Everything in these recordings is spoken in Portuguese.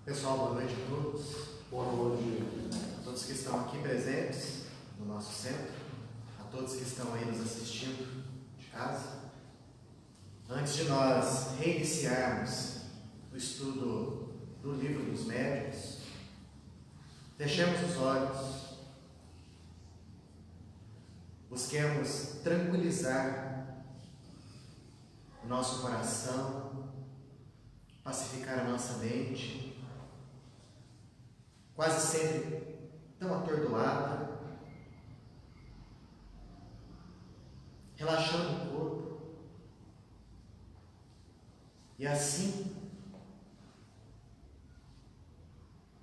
Pessoal, boa noite a todos. Boa noite. A todos que estão aqui presentes no nosso centro, a todos que estão aí nos assistindo de casa. Antes de nós reiniciarmos o estudo do Livro dos Médiuns, fechemos os olhos, busquemos tranquilizar o nosso coração, pacificar a nossa mente, quase sempre tão atordoada, relaxando o corpo, e assim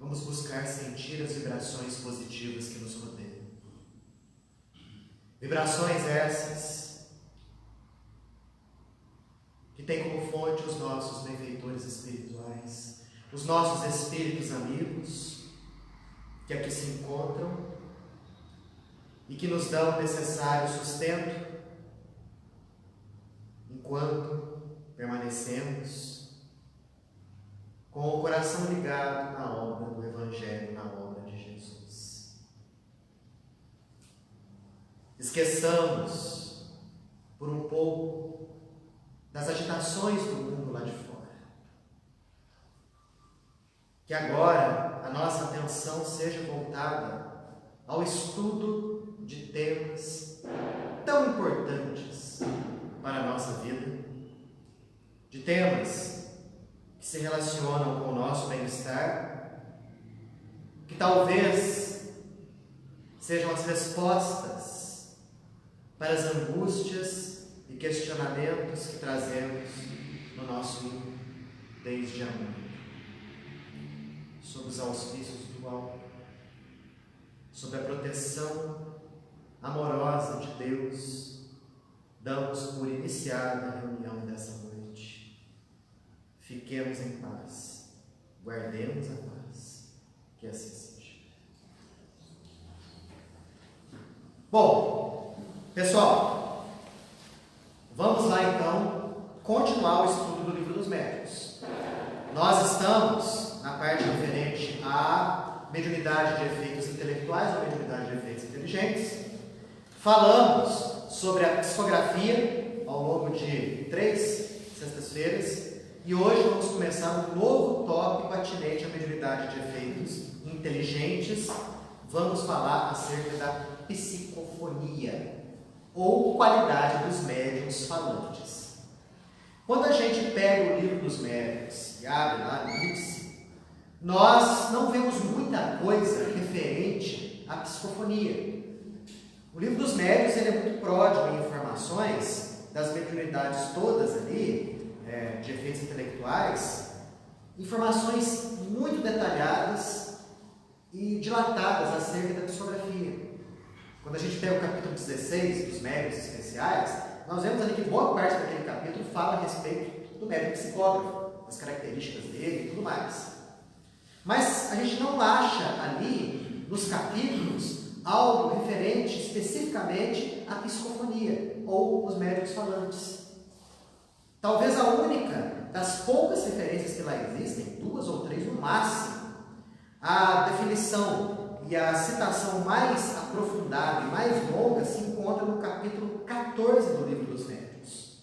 vamos buscar sentir as vibrações positivas que nos rodeiam. Vibrações essas que têm como fonte os nossos benfeitores espirituais, os nossos espíritos amigos, que aqui se encontram e que nos dão o necessário sustento enquanto permanecemos com o coração ligado na obra do Evangelho, na obra de Jesus. Esqueçamos por um pouco das agitações do mundo lá de fora. Que agora a nossa atenção seja voltada ao estudo de temas tão importantes para a nossa vida, de temas que se relacionam com o nosso bem-estar, que talvez sejam as respostas para as angústias e questionamentos que trazemos no nosso íntimo desde a muito. Sob os auspícios do alto, sob a proteção amorosa de Deus, damos por iniciada a reunião dessa noite. Fiquemos em paz, guardemos a paz, que assim seja. Bom, pessoal, vamos lá então continuar o estudo do Livro dos Médiuns. Nós estamos na parte referente à mediunidade de efeitos intelectuais ou mediunidade de efeitos inteligentes. Falamos sobre a psicografia ao longo de 3 sextas-feiras e hoje vamos começar um novo tópico atinente à mediunidade de efeitos inteligentes. Vamos falar acerca da psicofonia ou qualidade dos médiuns falantes. Quando a gente pega o Livro dos Médiuns e abre lá no índice, nós não vemos muita coisa referente à psicofonia. O Livro dos Médiuns ele é muito pródigo em informações das mediunidades todas ali, de efeitos intelectuais, informações muito detalhadas e dilatadas acerca da psicografia. Quando a gente pega o capítulo 16 dos médiuns especiais, nós vemos ali que boa parte daquele capítulo fala a respeito do médium psicógrafo, das características dele e tudo mais. Mas a gente não acha ali, nos capítulos, algo referente especificamente à psicofonia, ou os médiuns falantes. Talvez a única das poucas referências que lá existem, 2 ou 3 no máximo, a definição e a citação mais aprofundada e mais longa se encontra no capítulo 14 do Livro dos Médiuns.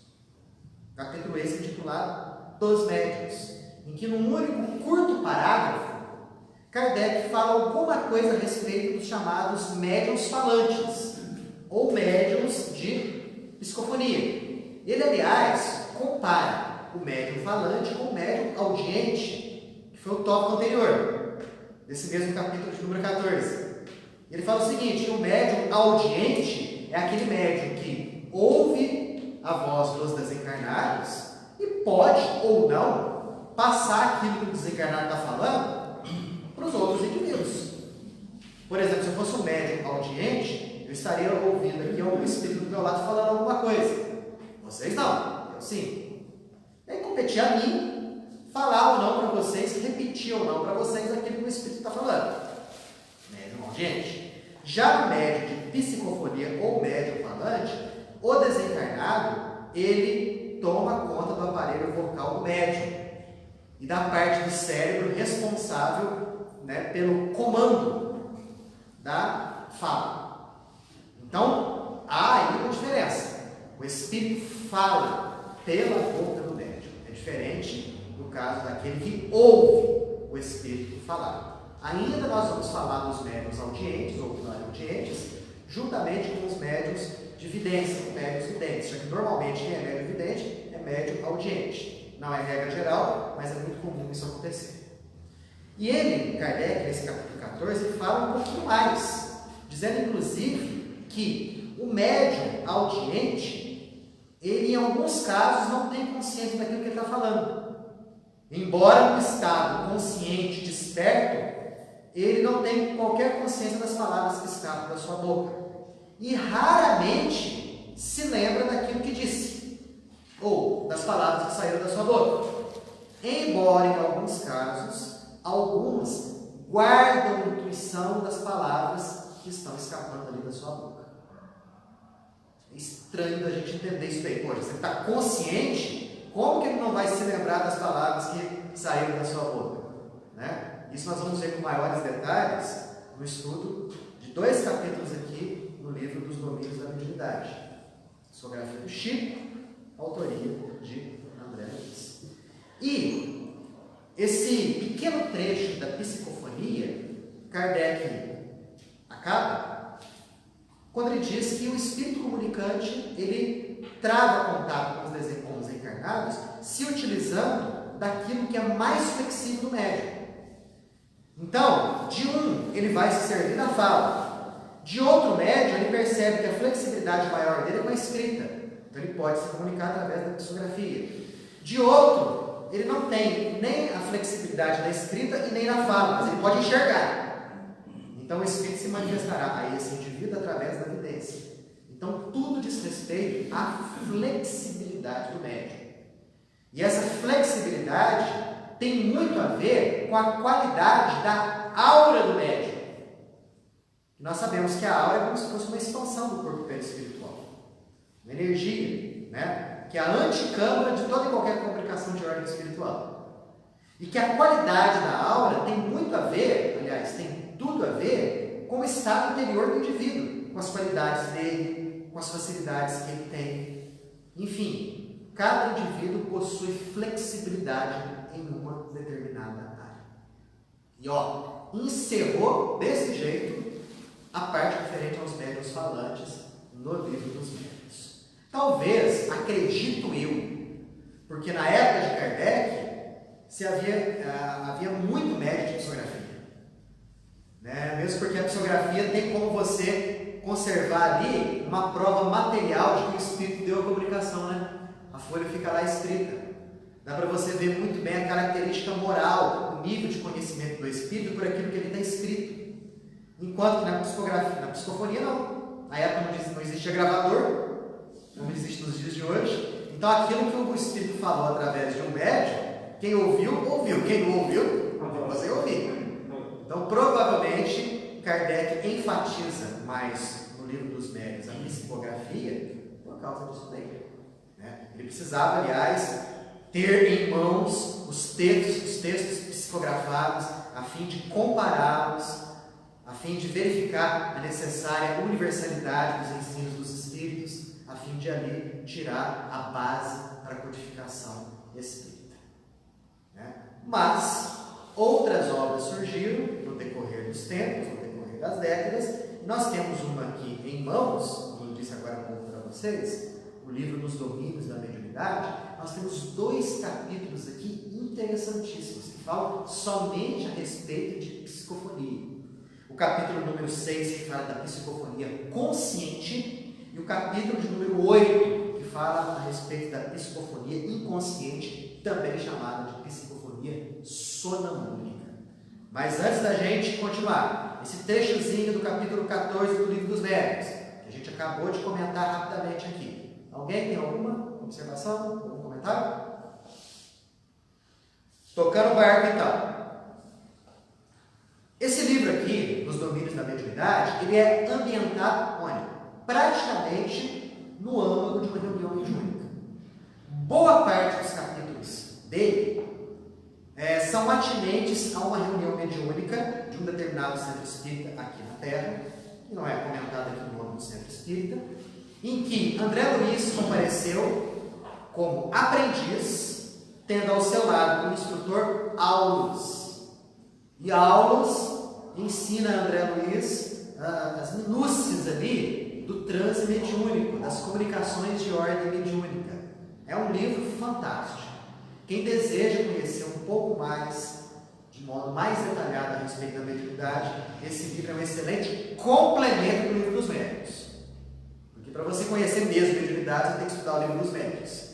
Capítulo esse intitulado Dos Médiuns, em que num único curto parágrafo, Kardec fala alguma coisa a respeito dos chamados médiuns falantes, ou médiuns de psicofonia. Ele, aliás, compara o médium falante com o médium audiente, que foi o tópico anterior, desse mesmo capítulo de número 14. Ele fala o seguinte: o médium audiente é aquele médium que ouve a voz dos desencarnados e pode ou não passar aquilo que o desencarnado está falando para os outros indivíduos. Por exemplo, se eu fosse um médium audiente, eu estaria ouvindo aqui algum espírito do meu lado falando alguma coisa. Vocês não, eu sim. E aí competir a mim falar ou não para vocês, repetir ou não para vocês aquilo que o espírito está falando. Médium audiente. Já o médium de psicofonia ou médium falante, o desencarnado, ele toma conta do aparelho vocal do médium. e da parte do cérebro responsável, né, pelo comando da fala. Então, há aí uma diferença. O espírito fala pela boca do médium. É diferente no caso daquele que ouve o espírito falar. Ainda nós vamos falar dos médiuns audientes ou clareaudientes, juntamente com os médiuns de vidência, médiuns videntes, já que normalmente quem é médium vidente é médium audiente. Não é regra geral, mas é muito comum isso acontecer. E ele, Kardec, nesse capítulo 14, ele fala um pouquinho mais, dizendo inclusive que o médium audiente, ele em alguns casos não tem consciência daquilo que ele está falando. Embora no estado consciente, desperto, ele não tem qualquer consciência das palavras que escapam da sua boca. E raramente se lembra daquilo que disse, ou das palavras que saíram da sua boca. Embora, em alguns casos, algumas guardam a intuição das palavras que estão escapando ali da sua boca. É estranho da gente entender isso aí. Poxa, você está consciente, como que ele não vai se lembrar das palavras que saíram da sua boca? Né? Isso nós vamos ver com maiores detalhes no estudo de 2 capítulos aqui no livro dos Domínios da Mediunidade. Psicografia do Chico, autoria de André Luiz. E esse pequeno trecho da psicofonia, Kardec acaba quando ele diz que o espírito comunicante, ele trava contato com os encarnados, se utilizando daquilo que é mais flexível do médium. Então, de um, ele vai se servir da fala. De outro médium, ele percebe que a flexibilidade maior dele é com a escrita. Então, ele pode se comunicar através da psicografia. De outro, ele não tem nem a flexibilidade da escrita e nem da fala, mas ele pode enxergar. Então, o espírito se manifestará a esse indivíduo através da vidência. Então, tudo diz respeito à flexibilidade do médium. E essa flexibilidade tem muito a ver com a qualidade da aura do médium. Nós sabemos que a aura é como se fosse uma expansão do corpo perispiritual, uma energia, né? Que é a anticâmara de toda e qualquer complicação de ordem espiritual. E que a qualidade da aura tem muito a ver, aliás, tem tudo a ver com o estado interior do indivíduo, com as qualidades dele, com as facilidades que ele tem. Enfim, cada indivíduo possui flexibilidade em uma determinada área. E encerrou desse jeito a parte referente aos médiuns falantes no livro dos médiuns. Talvez, acredito eu, porque na época de Kardec havia muito médium de psicografia. Né? Mesmo porque a psicografia tem como você conservar ali uma prova material de que o espírito deu a comunicação, né? A folha fica lá escrita. Dá para você ver muito bem a característica moral, o nível de conhecimento do espírito por aquilo que ele está escrito. Enquanto que na psicofonia não. Na época não existia gravador, como existe nos dias de hoje. Então aquilo que o espírito falou através de um médium, quem ouviu, ouviu. Quem não ouviu, você ouviu. Então provavelmente Kardec enfatiza mais no livro dos médiuns a psicografia por causa disso daí. Né? Ele precisava, aliás, ter em mãos os textos psicografados, a fim de compará-los, a fim de verificar a necessária universalidade dos ensinos dos espíritos, a fim de ali tirar a base para a codificação espírita. Né? Mas outras obras surgiram no decorrer dos tempos, no decorrer das décadas, e nós temos uma aqui em mãos, como eu disse agora há pouco para vocês, o livro dos Domínios da Mediunidade. Nós temos 2 capítulos aqui interessantíssimos, que falam somente a respeito de psicofonia. O capítulo número 6, que fala da psicofonia consciente, e o capítulo de número 8, que fala a respeito da psicofonia inconsciente, também chamada de psicofonia sonambúlica. Mas antes da gente continuar, esse trechozinho do capítulo 14 do livro dos médiuns, que a gente acabou de comentar rapidamente aqui. Alguém tem alguma observação? Algum comentário? Tocando o barco então. Esse livro aqui, Os Domínios da Mediunidade, ele é ambientado onde? Praticamente no âmago de uma reunião mediúnica. Boa parte dos capítulos dele são atinentes a uma reunião mediúnica de um determinado centro espírita aqui na Terra, que não é comentado aqui no nome do centro espírita, em que André Luiz compareceu como aprendiz, tendo ao seu lado o instrutor Aulus. E Aulus ensina a André Luiz as minúcias ali do transe mediúnico, das comunicações de ordem mediúnica. É um livro fantástico. Quem deseja conhecer um pouco mais, de modo mais detalhado a respeito da mediunidade, esse livro é um excelente complemento do livro dos médiuns. Porque para você conhecer mesmo a mediunidade, você tem que estudar o livro dos médiuns.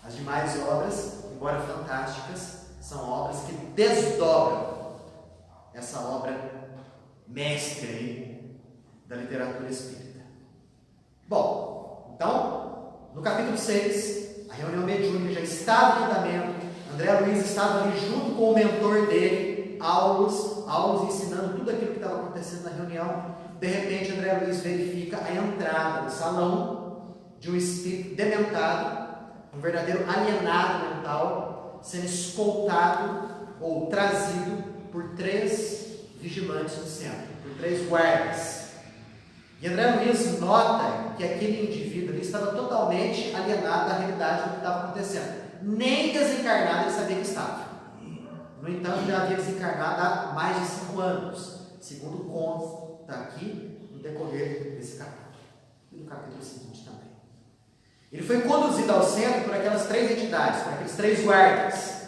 As demais obras, embora fantásticas, são obras que desdobram essa obra mestre aí da literatura espírita. Bom, então, no capítulo 6, a reunião mediúnica já estava em andamento. André Luiz estava ali junto com o mentor dele, Aulus ensinando tudo aquilo que estava acontecendo na reunião. De repente, André Luiz verifica a entrada no salão de um espírito dementado, um verdadeiro alienado mental, sendo escoltado ou trazido por 3 vigilantes do centro, por 3 guardas. E André Luiz nota que aquele indivíduo ali estava totalmente alienado da realidade do que estava acontecendo. Nem desencarnado ele sabia que estava. No entanto, já havia desencarnado há mais de 5 anos, segundo consta aqui no decorrer desse capítulo. E no capítulo seguinte também. Ele foi conduzido ao centro por aquelas 3 entidades, por aqueles 3 guardas.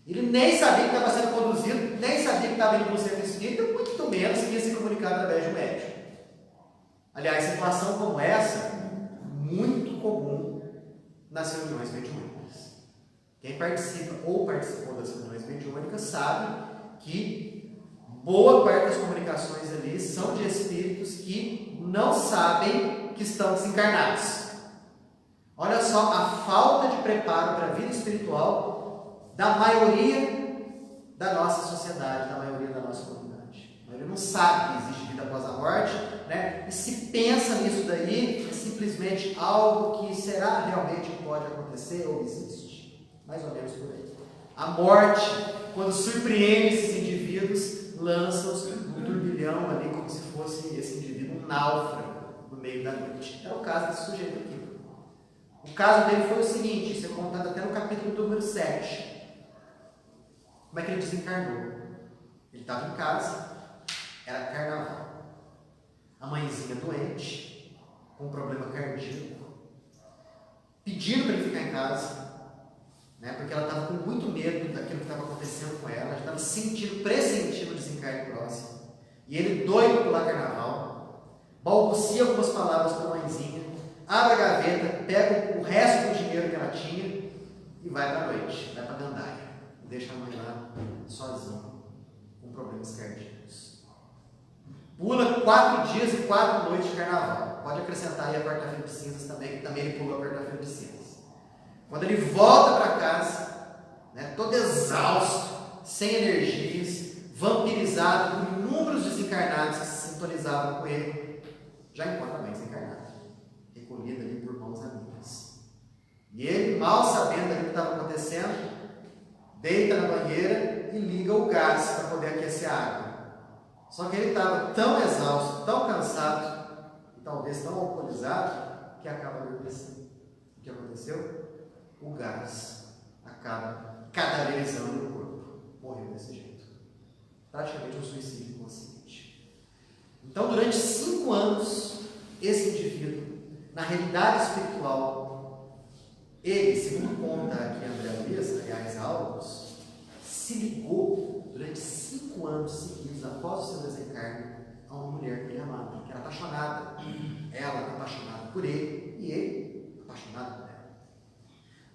Ele nem sabia que estava sendo conduzido, nem sabia que estava indo para o centro espírita, muito menos que ia se comunicar através de um médium. Aliás, situação como essa, muito comum nas reuniões mediúnicas. Quem participa ou participou das reuniões mediúnicas sabe que boa parte das comunicações ali são de espíritos que não sabem que estão desencarnados. Olha só a falta de preparo para a vida espiritual da maioria da nossa sociedade, da maioria da nossa comunidade. A maioria não sabe que existe vida após a morte, né? E se pensa nisso daí, é simplesmente algo que será realmente que pode acontecer ou existe. Mais ou menos por aí. A morte, quando surpreende esses indivíduos, lança-os num turbilhão ali, como se fosse esse indivíduo um náufrago no meio da noite. É o caso desse sujeito aqui. O caso dele foi o seguinte, isso é contado até no capítulo número 7. Como é que ele desencarnou? Ele estava em casa, era carnaval. A mãezinha doente, com um problema cardíaco, pedindo para ele ficar em casa, né, porque ela estava com muito medo daquilo que estava acontecendo com ela, já estava pressentindo o desencarne próximo. E ele, doido pelo carnaval, balbucia algumas palavras para a mãezinha, abre a gaveta, pega o resto do dinheiro que ela tinha e vai para a noite, vai para a gandaia. Deixa a mãe lá sozinha, com problemas cardíacos. Pula 4 dias e 4 noites de carnaval. Pode acrescentar aí a quarta-feira de cinzas também, que também ele pulou a quarta-feira de cinzas. Quando ele volta para casa, né, todo exausto, sem energias, vampirizado por inúmeros desencarnados que se sintonizavam com ele, já encontra a mãe desencarnada, recolhida ali por mãos amigas. E ele, mal sabendo do que estava acontecendo, deita na banheira e liga o gás para poder aquecer a água. Só que ele estava tão exausto, tão cansado, e talvez tão alcoolizado, que acaba adormecendo. O que aconteceu? O gás acaba cadaverizando o corpo. Morreu desse jeito. Praticamente um suicídio consciente. Então, durante 5 anos, esse indivíduo, na realidade espiritual, ele, segundo conta aqui André Luiz, aliás, Aulus, se ligou durante 5 anos seguidos após o seu desencarne a uma mulher que ele amava, que era apaixonada. Ela apaixonada por ele e ele apaixonado por ela.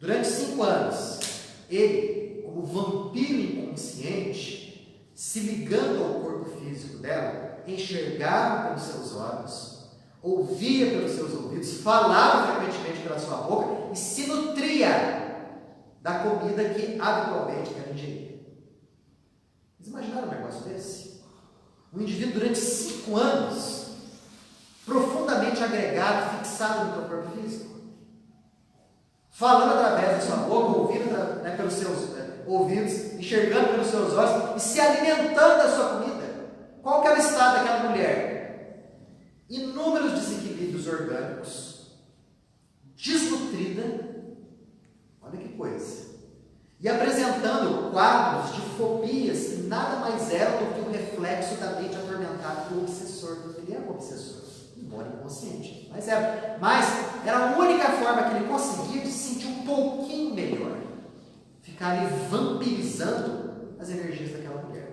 Durante 5 anos, ele, como vampiro inconsciente, se ligando ao corpo físico dela, enxergava pelos seus olhos, ouvia pelos seus ouvidos, falava frequentemente pela sua boca e se nutria da comida que habitualmente ela ingeria. Vocês imaginaram um negócio desse? Um indivíduo durante 5 anos, profundamente agregado, fixado no seu corpo físico, falando através da sua boca, ouvindo, né, ouvidos, enxergando pelos seus olhos e se alimentando da sua comida. Qual que era o estado daquela mulher? Inúmeros desequilíbrios orgânicos, desnutrida, olha que coisa, e apresentando quadros de fobias que nada mais eram do que o reflexo da mente atormentada do obsessor. Ele era um obsessor, embora inconsciente, mas era a única forma que ele conseguia de se sentir um pouquinho melhor, ficar ali vampirizando as energias daquela mulher.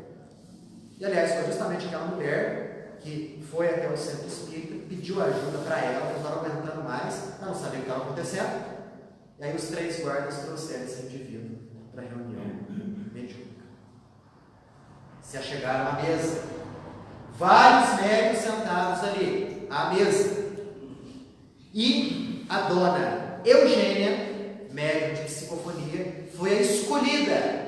E aliás, foi justamente aquela mulher que foi até o centro espírita, pediu ajuda para ela, não estava aguentando mais, ela não sabia o que estava acontecendo. E aí os 3 guardas trouxeram esse indivíduo para a reunião mediúnica. Se achegaram à mesa, vários médiuns sentados ali, à mesa. E a dona Eugênia, médium de psicofonia, foi a escolhida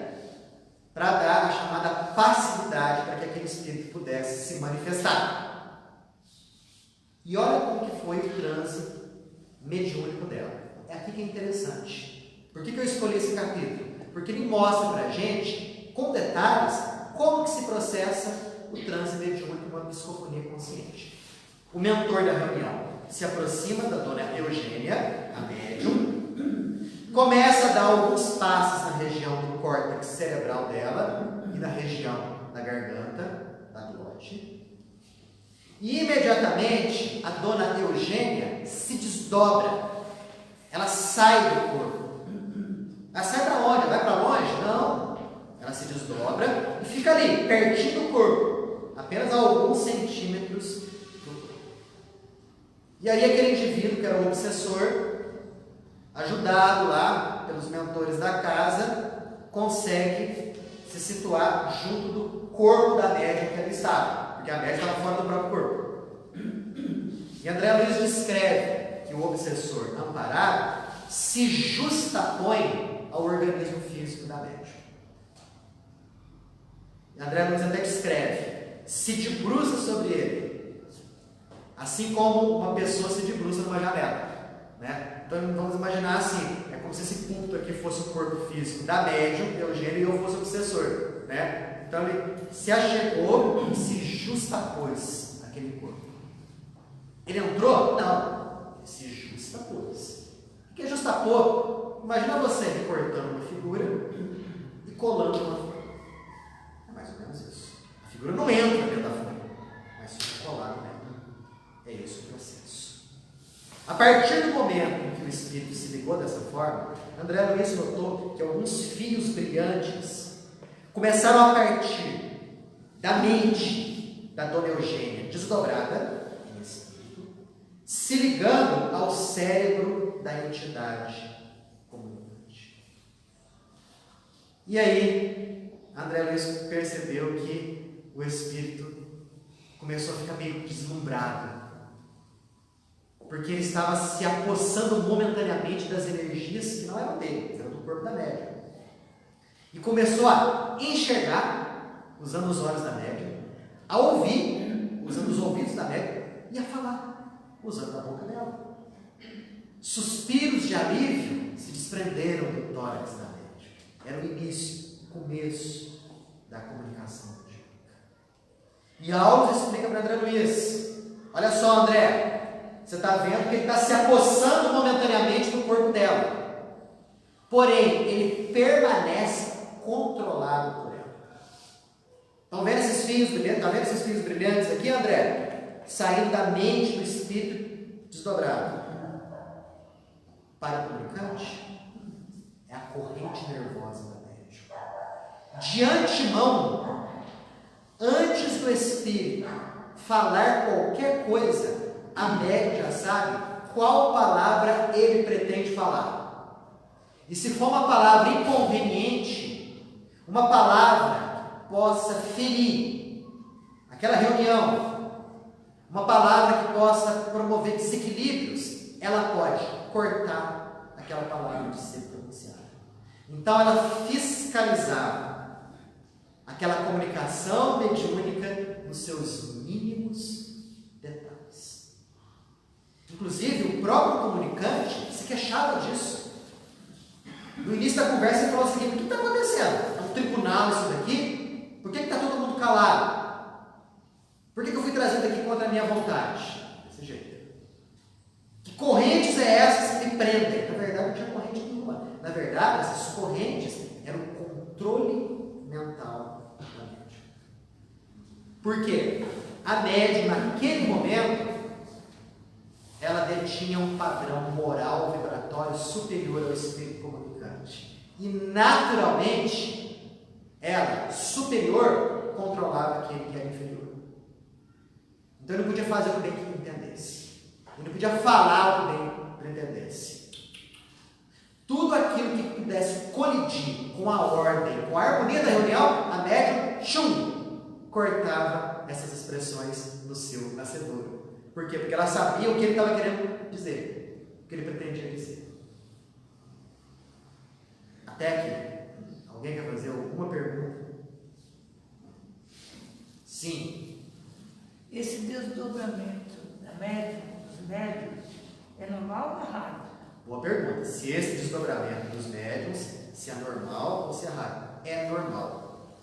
para dar a chamada passividade para que aquele espírito pudesse se manifestar. E olha como que foi o transe mediúnico dela. É aqui que é interessante. Por que eu escolhi esse capítulo? Porque ele mostra para a gente, com detalhes, como que se processa o transe mediúnico numa psicofonia consciente. O mentor da reunião se aproxima da dona Eugênia, a médium, começa a dar alguns passos na região do córtex cerebral dela e na região da garganta, da glote. E imediatamente a dona Eugênia se desdobra. Ela sai do corpo. Ela sai para onde? Vai para longe? Não. Ela se desdobra e fica ali, pertinho do corpo, apenas a alguns centímetros do corpo. E aí aquele indivíduo que era o obsessor, ajudado lá pelos mentores da casa, consegue se situar junto do corpo da médium que ela estava, porque a médium estava fora do próprio corpo. E André Luiz descreve que o obsessor amparado se justapõe ao organismo físico da médium. E André Luiz até descreve, se debruça sobre ele, assim como uma pessoa se debruça numa janela, né? Então vamos imaginar assim, é como se esse púlpito aqui fosse o corpo físico da médium, Eugênio, e eu fosse o obsessor, né? Então ele se achegou e se justapôs naquele corpo. Ele entrou? Não. Ele se justapôs. O que é justapor? Imagina você recortando uma figura e colando uma folha. É mais ou menos isso. A figura não entra dentro da folha, mas fica colado dentro. É esse o processo. A partir do momento em que o espírito se ligou dessa forma, André Luiz notou que alguns fios brilhantes começaram a partir da mente da dona Eugênia, desdobrada em espírito, se ligando ao cérebro da entidade comunicante. E aí, André Luiz percebeu que o espírito começou a ficar meio deslumbrado, porque ele estava se apossando momentaneamente das energias que não eram dele, eram do corpo da médium. E começou a enxergar, usando os olhos da médium, a ouvir, usando os ouvidos da médium, e a falar, usando a boca dela. Suspiros de alívio se desprenderam do tórax da médium. Era o início, o começo da comunicação mediúnica. E Alves explica para André Luiz, olha só, André, você está vendo que ele está se apossando momentaneamente do corpo dela. Porém, ele permanece controlado por ela. Estão vendo esses fios brilhantes? Está vendo esses fios brilhantes aqui, André? Saindo da mente do espírito desdobrado. Para o comunicante, é a corrente nervosa da médium. De antemão, antes do espírito falar qualquer coisa, a médium já sabe qual palavra ele pretende falar. E se for uma palavra inconveniente, uma palavra que possa ferir aquela reunião, uma palavra que possa promover desequilíbrios, ela pode cortar aquela palavra de ser pronunciada. Então ela fiscalizava aquela comunicação mediúnica nos seus mínimos detalhes. Inclusive, o próprio comunicante se queixava disso. No início da conversa ele falou assim: o que está acontecendo? É um tribunal isso daqui? Por que está todo mundo calado? Por que eu fui trazido aqui contra a minha vontade? Desse jeito. Que correntes é essas que me prendem? Na verdade não tinha corrente nenhuma. Na verdade essas correntes eram o controle mental da médium. Por quê? A médium naquele momento ela detinha um padrão moral vibratório superior ao espírito comunicante. E naturalmente, ela, superior, controlava aquele que era inferior. Então ele não podia fazer o que o bem que ele entendesse. Ele não podia falar o que o bem que ele entendesse. Tudo aquilo que pudesse colidir com a ordem, com a harmonia da reunião, a médium, cortava essas expressões no seu nascedouro. Por quê? Porque ela sabia o que ele estava querendo dizer, o que ele pretendia dizer. Até aqui, alguém quer fazer alguma pergunta? Sim. Esse desdobramento da médium, dos médiums, é normal ou errado? Boa pergunta. Se esse desdobramento dos médiums, se é normal ou se é raro? É normal.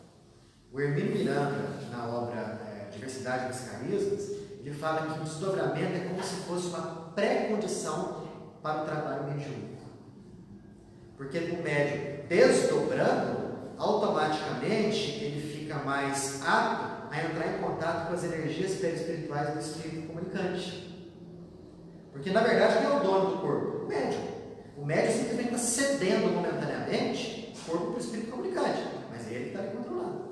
O Hermínio Miranda, na obra Diversidade dos Carismas, ele fala que o desdobramento é como se fosse uma pré-condição para o trabalho mediúnico. Porque o médium desdobrando, automaticamente ele fica mais apto a entrar em contato com as energias perispirituais do espírito comunicante. Porque na verdade quem é o dono do corpo? O médium. O médium simplesmente está cedendo momentaneamente o corpo para o espírito comunicante, mas é ele que está ali controlando.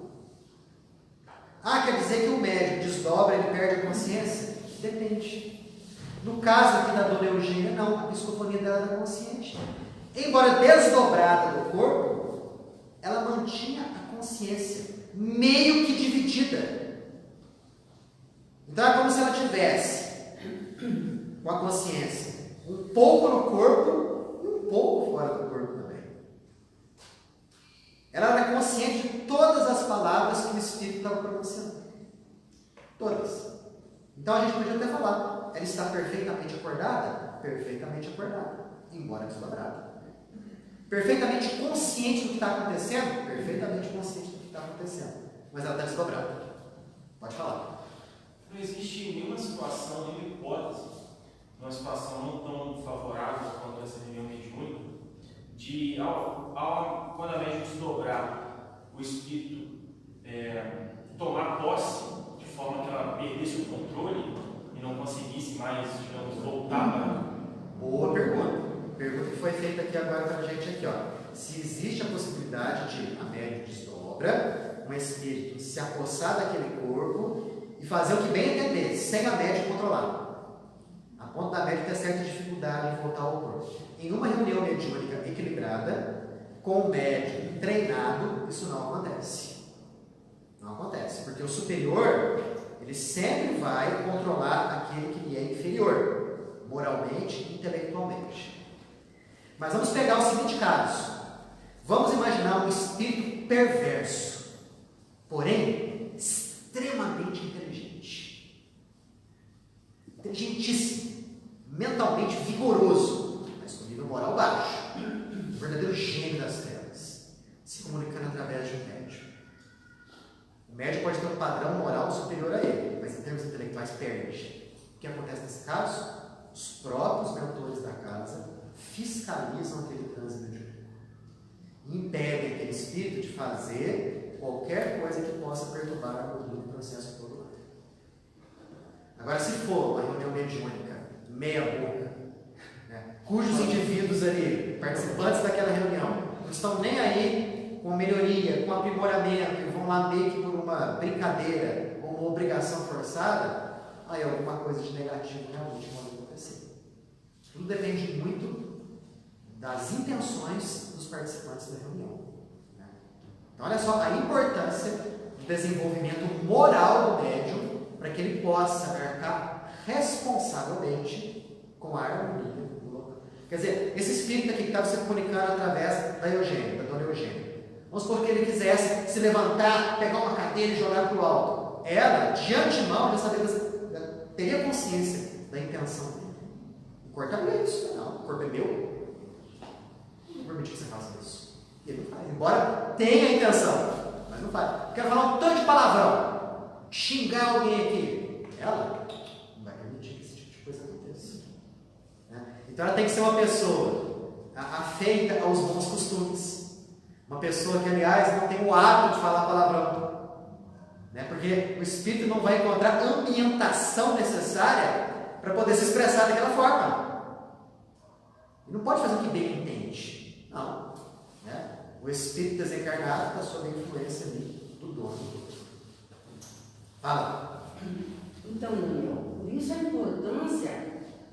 Quer dizer que o médium desdobra, ele perde a consciência? Depende. No caso aqui da dona Eugênia, não, a psicofonia dela era consciente. Embora desdobrada do corpo, ela mantinha a consciência meio que dividida. Então é como se ela tivesse com a consciência um pouco no corpo e um pouco fora do corpo também. Ela era consciente de todas as palavras que o Espírito estava pronunciando. Todas. Então a gente podia até falar, ela está perfeitamente acordada? Perfeitamente acordada, embora desdobrada. Perfeitamente consciente do que está acontecendo? Perfeitamente consciente do que está acontecendo. Mas ela está desdobrada. Pode falar. Não existe nenhuma situação, nenhuma hipótese, uma situação não tão favorável quanto essa reunião mediúnica, de quando a médium desdobrar, o espírito tomar posse de forma que ela perdesse o controle e não conseguisse mais, digamos, voltar para... Boa pergunta. Pergunta que foi feita aqui agora para a gente aqui, ó. Se existe a possibilidade de a médium desdobra, um espírito se apossar daquele corpo e fazer o que bem entender, sem a médium controlar. A ponto da médium ter certa dificuldade em voltar ao corpo. Em uma reunião mediúnica equilibrada, com o médium treinado, isso não acontece. Não acontece, porque o superior, ele sempre vai controlar aquele que lhe é inferior, moralmente e intelectualmente. Mas vamos pegar o seguinte caso. Vamos imaginar um espírito perverso, porém extremamente inteligente. Inteligentíssimo, mentalmente vigoroso, mas com nível moral baixo. Um verdadeiro gênio das trevas, se comunicando através de um médium. O médium pode ter um padrão moral superior a ele, mas em termos intelectuais perde. O que acontece nesse caso? Os próprios mentores da casa fiscalizam aquele trânsito mediúnico e impedem aquele espírito de fazer qualquer coisa que possa perturbar a harmonia do processo todo lá. Agora, se for uma reunião mediúnica meia boca, né, cujos indivíduos ali, participantes daquela reunião, não estão nem aí com a melhoria, com o aprimoramento, e vão lá meio que por uma brincadeira ou uma obrigação forçada, aí alguma coisa de negativo realmente pode acontecer. Tudo depende muito das intenções dos participantes da reunião. Né? Então, olha só a importância do desenvolvimento moral do médium para que ele possa arcar responsavelmente com a harmonia do local. Quer dizer, esse espírito aqui que estava se comunicando através da Eugênia, da dona Eugênia. Vamos supor que ele quisesse se levantar, pegar uma cadeira e jogar para o alto. Ela, de antemão, já sabia, teria consciência da intenção dele. Cortaria isso, não, o corpo é meu. permitir que você faça isso. E ele não faz, embora tenha a intenção, mas não faz. Eu quero falar um tanto de palavrão, xingar alguém aqui. Ela não vai permitir que esse tipo de coisa aconteça. Né? Então ela tem que ser uma pessoa afeita aos bons costumes. Uma pessoa que, aliás, não tem o hábito de falar palavrão. Né? Porque o espírito não vai encontrar a ambientação necessária para poder se expressar daquela forma. Ele não pode fazer o que bem entende. Não. Né? O espírito desencarnado está sob a influência ali do dono. Fala. Então, Daniel, por isso a importância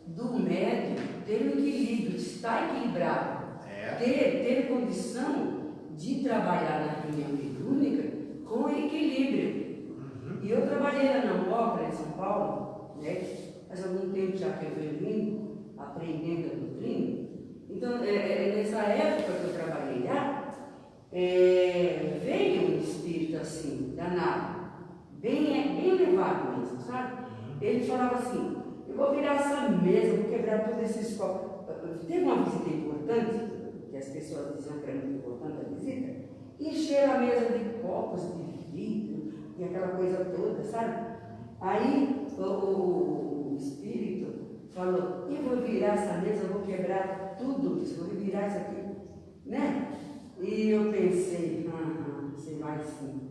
do médium ter um equilíbrio, de estar equilibrado, ter condição de trabalhar na reunião mediúnica com equilíbrio. E eu trabalhei lá na Moca, em São Paulo, né? Faz algum tempo já que eu venho vindo, aprendendo a doutrina. Então, nessa época que eu trabalhei lá, veio um espírito assim, danado, bem elevado mesmo, sabe? Ele falava assim: eu vou virar essa mesa, vou quebrar todos esses copos. Teve uma visita importante, que as pessoas diziam que era muito importante a visita, e encheram a mesa de copos, de vidro, e aquela coisa toda, sabe? Aí o espírito falou: eu vou virar essa mesa, eu vou quebrar tudo isso, vou virar isso aqui, né? E eu pensei: você vai sim,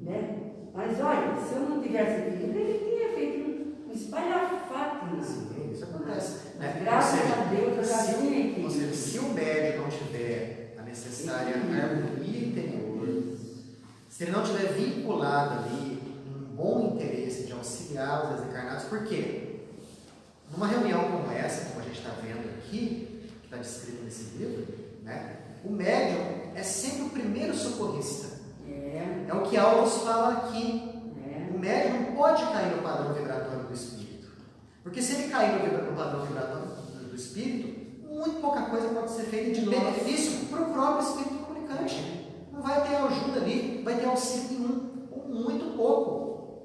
né? Mas olha, se eu não tivesse vindo, ele tinha feito um espalhafato. Sim, isso acontece. Né? Graças a Deus, eu já tinha aqui. Ou seja, se o médium não tiver a necessária harmonia interior, se ele não tiver vinculado ali um bom interesse de auxiliar os desencarnados, por quê? Numa reunião como essa, como a gente está vendo aqui, que está descrito nesse livro, né, o médium é sempre o primeiro socorrista. É o que Aulos fala aqui. O médium não pode cair no padrão vibratório do espírito. Porque se ele cair no padrão vibratório do espírito, muito pouca coisa pode ser feita de benefício para o próprio espírito comunicante. Não vai ter ajuda ali, vai ter auxílio nenhum, ou muito pouco.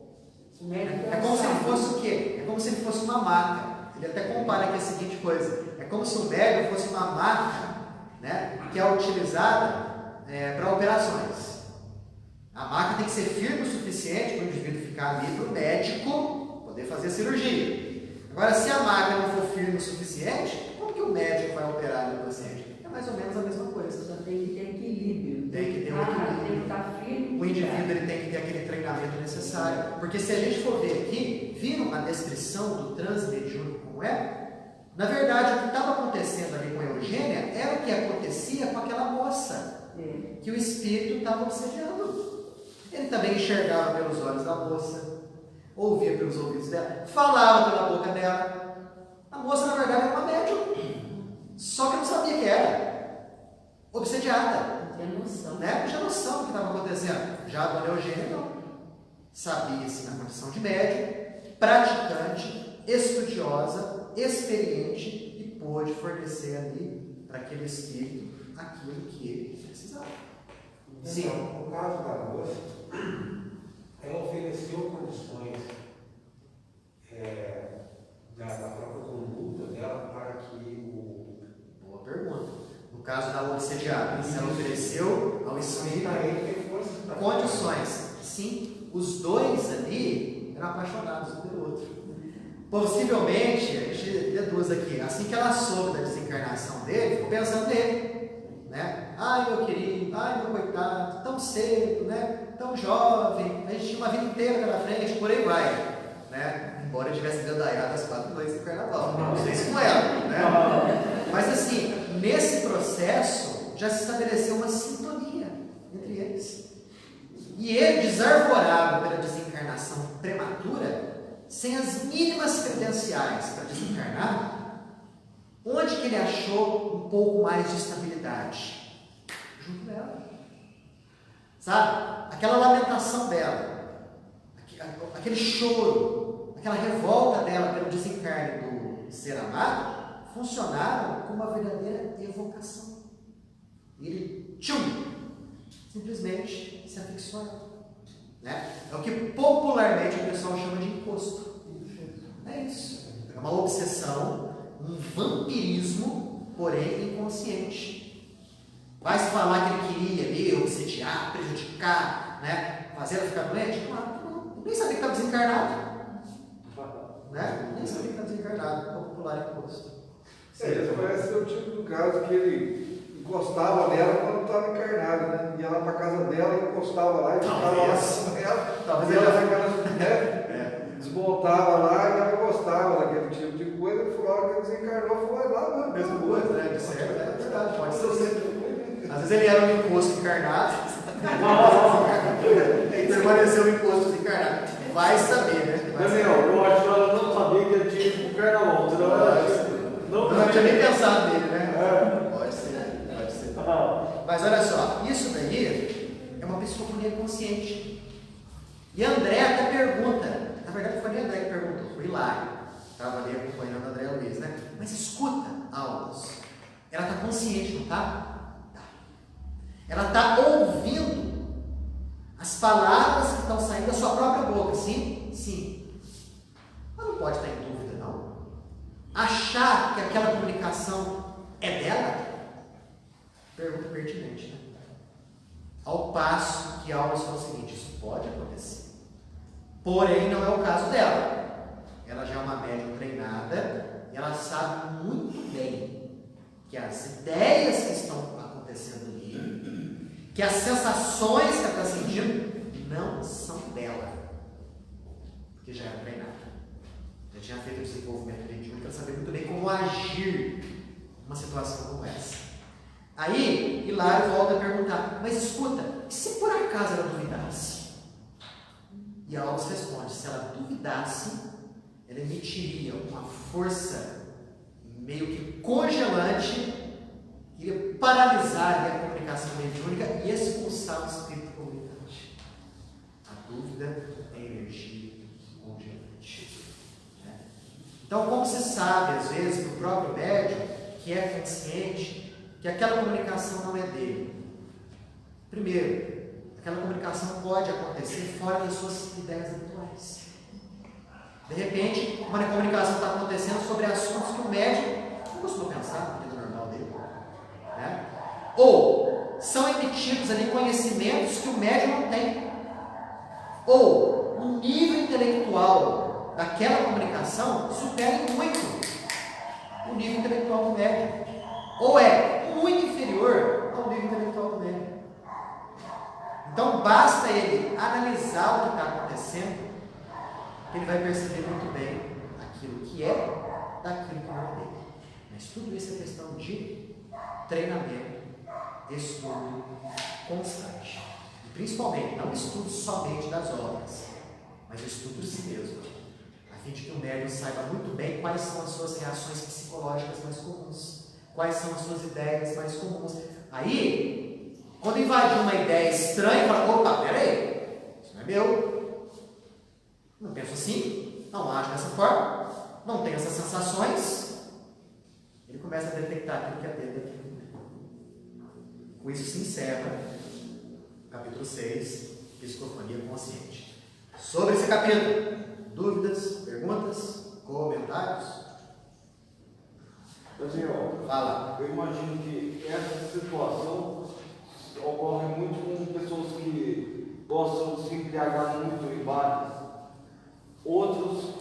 É como se ele fosse o quê? É como se ele fosse uma maca. Ele até compara aqui a seguinte coisa: é como se o médium fosse uma maca, né, que é utilizada para operações. A maca tem que ser firme o suficiente para o indivíduo ficar ali para o médico poder fazer a cirurgia. Agora, se a maca não for firme o suficiente, como que o médico vai operar no paciente? É mais ou menos a mesma coisa. Só tem que ter equilíbrio. Tem que ter um equilíbrio. Tem que estar firme. O indivíduo ele tem que ter aquele treinamento necessário. Porque se a gente for ver aqui, viram a descrição do transe mediúnico como é? Na verdade, o que estava acontecendo ali com a Eugênia era o que acontecia com aquela moça que o espírito estava obsediando. Ele também enxergava pelos olhos da moça, ouvia pelos ouvidos dela, falava pela boca dela. A moça, na verdade, era uma médium, só que não sabia que era. Obsediada. Não tinha noção. Né? Não tinha noção do que estava acontecendo. Já a dona Eugênia não. Sabia-se na condição de médium, praticante, estudiosa, experiente, e pôde fornecer ali para aquele espírito aquilo que ele precisava. Sim. No caso da moça, ela ofereceu condições da própria conduta dela para que o... Boa pergunta. No caso da obsediada, ela ofereceu ao espírito condições. Sim, os dois ali eram apaixonados um pelo outro. Possivelmente, a gente deduz aqui, assim que ela soube da desencarnação dele, ficou pensando nele. Né? Ai, meu querido, ai, meu coitado, tão cedo, né? Tão jovem, a gente tinha uma vida inteira pela frente, por aí vai. Né? Embora eu tivesse dedaiado as 4 noites do carnaval, não sei se com ela. Né? Mas assim, nesse processo já se estabeleceu uma sintonia entre eles. E ele, desarvorado pela desencarnação prematura, sem as mínimas credenciais para desencarnar, onde que ele achou um pouco mais de estabilidade? Junto dela. Sabe? Aquela lamentação dela, aquele choro, aquela revolta dela pelo desencarne do ser amado, funcionaram como uma verdadeira evocação. E ele, simplesmente se afixou a ela. Né? É o que popularmente o pessoal chama de encosto. É isso. É uma obsessão, um vampirismo, porém inconsciente. Vai se falar que ele queria ali, obsediar, prejudicar, né? Fazer ela ficar doente? Claro que não. Nem sabia que estava desencarnado. Né? Nem sabia que estava desencarnado. Vou popular imposto. Isso parece ser o tipo do caso que ele encostava nela quando estava encarnado, né? Ia lá para casa dela, encostava lá e ficava lá com ela. Talvez E ele ela já ficava, né? Desmontava lá e ela gostava daquele tipo de coisa. E foi a hora que ele desencarnou, foi lá, mesma coisa, né? De certo, é verdade, pode ser. Você Às vezes ele era um encosto encarnado. E permaneceu um encosto desencarnado. Vai saber, né? Vai saber. Daniel, eu acho que ela não sabia que ele tinha ido pro carnaval. Senão ela não tinha nem pensado nele, né? É. Pode ser, pode ser. Mas olha só, isso daí é uma psicofonia consciente. E André até pergunta, na verdade foi nem André que perguntou, foi Hilário. Estava ali acompanhando André Luiz, né? Mas escuta, Aulas. Ela está consciente, não está? Tá. Ela está ouvindo as palavras que estão saindo da sua própria boca, sim? Sim. Ela não pode estar em dúvida, não. Achar que aquela comunicação é dela? Pergunta pertinente, né? Ao passo que Aulas fala o seguinte, isso pode acontecer. Porém, não é o caso dela. Ela já é uma médium treinada e ela sabe muito bem que as ideias que estão acontecendo ali, que as sensações que ela está sentindo, não são dela. Porque já era treinada. Já tinha feito o desenvolvimento mediúnico para saber muito bem como agir numa situação como essa. Aí, Hilário volta a perguntar, mas escuta, e se por acaso ela duvidasse? E Aulas responde, se ela duvidasse, ela emitiria uma força meio que congelante, que iria paralisar a comunicação mediúnica e expulsar o espírito comunicante. A dúvida é energia congelante. Então, como se sabe, às vezes, do próprio médium, que é consciente, que aquela comunicação não é dele. Primeiro, aquela comunicação pode acontecer fora das suas ideias habituais. De repente, uma comunicação está acontecendo sobre assuntos que o médium não costuma pensar, na vida normal dele. Né? Ou são emitidos ali conhecimentos que o médium não tem. Ou o nível intelectual daquela comunicação supera muito o nível intelectual do médium. Ou é muito inferior ao nível intelectual do médium. Então basta ele analisar o que está acontecendo, que ele vai perceber muito bem aquilo que é daquilo que não é dele. Mas tudo isso é questão de treinamento, estudo constante. E principalmente, não estudo somente das obras, mas estudo de si mesmo, a fim de que o médium saiba muito bem quais são as suas reações psicológicas mais comuns, quais são as suas ideias mais comuns. Aí, quando invadir uma ideia estranha, fala, opa, peraí, isso não é meu, não penso assim, não acho dessa forma, não tenho essas sensações, ele começa a detectar aquilo que é dele daqui. Com isso se encerra o capítulo 6, Psicofonia Consciente. Sobre esse capítulo, dúvidas, perguntas, comentários? Senhor, Fala. eu imagino que essa situação ocorre muito com pessoas que gostam de se embriagar muito em bares. Outros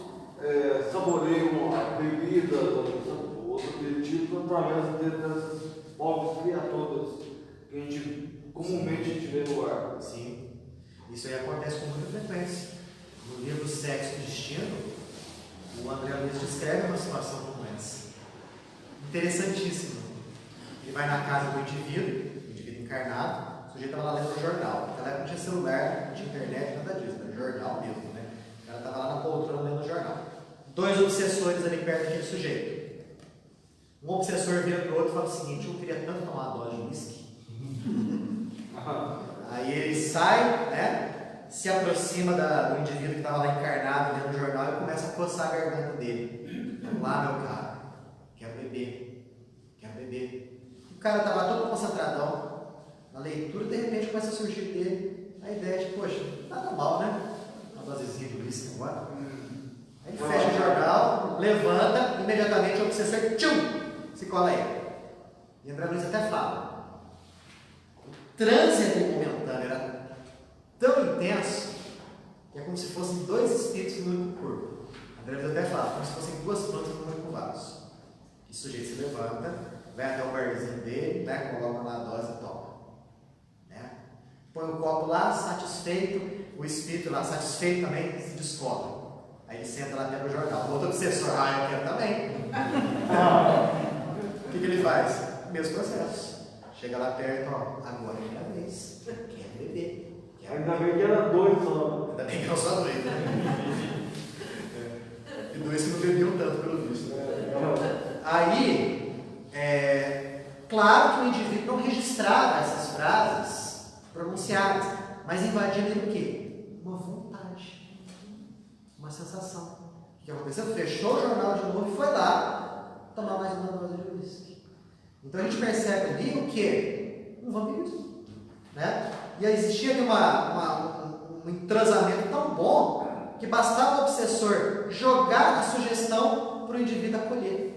saboreiam a bebida, outros aperitivos através dessas pobres criaturas que a gente comumente vê no ar. Sim, isso aí acontece com muita frequência. No livro Sexo e Destino, o André Luiz descreve uma situação como essa. Interessantíssimo. Ele vai na casa do indivíduo encarnado, o sujeito estava lá lendo o jornal. Naquela época não tinha celular, não tinha internet, nada disso, era jornal mesmo, né? O cara estava lá na poltrona lendo o jornal. Dois obsessores ali perto daquele sujeito. Um obsessor vira para o outro e fala o seguinte: eu queria tanto tomar uma dose de uísque. Aí ele sai, né? Se aproxima do indivíduo que estava lá encarnado lendo o jornal e começa a coçar a garganta dele. Vamos lá, meu cara, quero beber. O cara estava todo concentradão na leitura, de repente começa a surgir dele a ideia de, poxa, nada mal, né? Uma dosezinha de uísque agora. Aí ele fecha o jornal, levanta, imediatamente o obsessor, tchum, se cola aí. E André Luiz até fala: transe ali momentâneo era tão intenso que é como se fossem dois espíritos no único corpo. André até fala, como se fossem duas plantas no único vaso. O sujeito se levanta, vai até o barzinho dele, né, coloca lá a dose e toma. Né? Põe o copo lá, satisfeito, o espírito lá, satisfeito também, se descobre. Aí ele senta lá, pega o jornal. O outro obsessor, eu quero também. O que ele faz? Mesmo processo. Chega lá perto, agora é minha vez. Quer beber. Ainda bem que era dois só. Ainda bem que não só dois, né? E dois que não bebiam tanto, pelo visto. Aí, claro que o indivíduo não registrava essas frases pronunciadas, mas invadia nele o quê? Uma vontade, uma sensação. O que aconteceu? Fechou o jornal de novo e foi lá tomar mais uma dose de uísque. Então a gente percebe ali o quê? Um vampirismo. Né? E existia ali um entrosamento tão bom que bastava o obsessor jogar a sugestão para o indivíduo acolher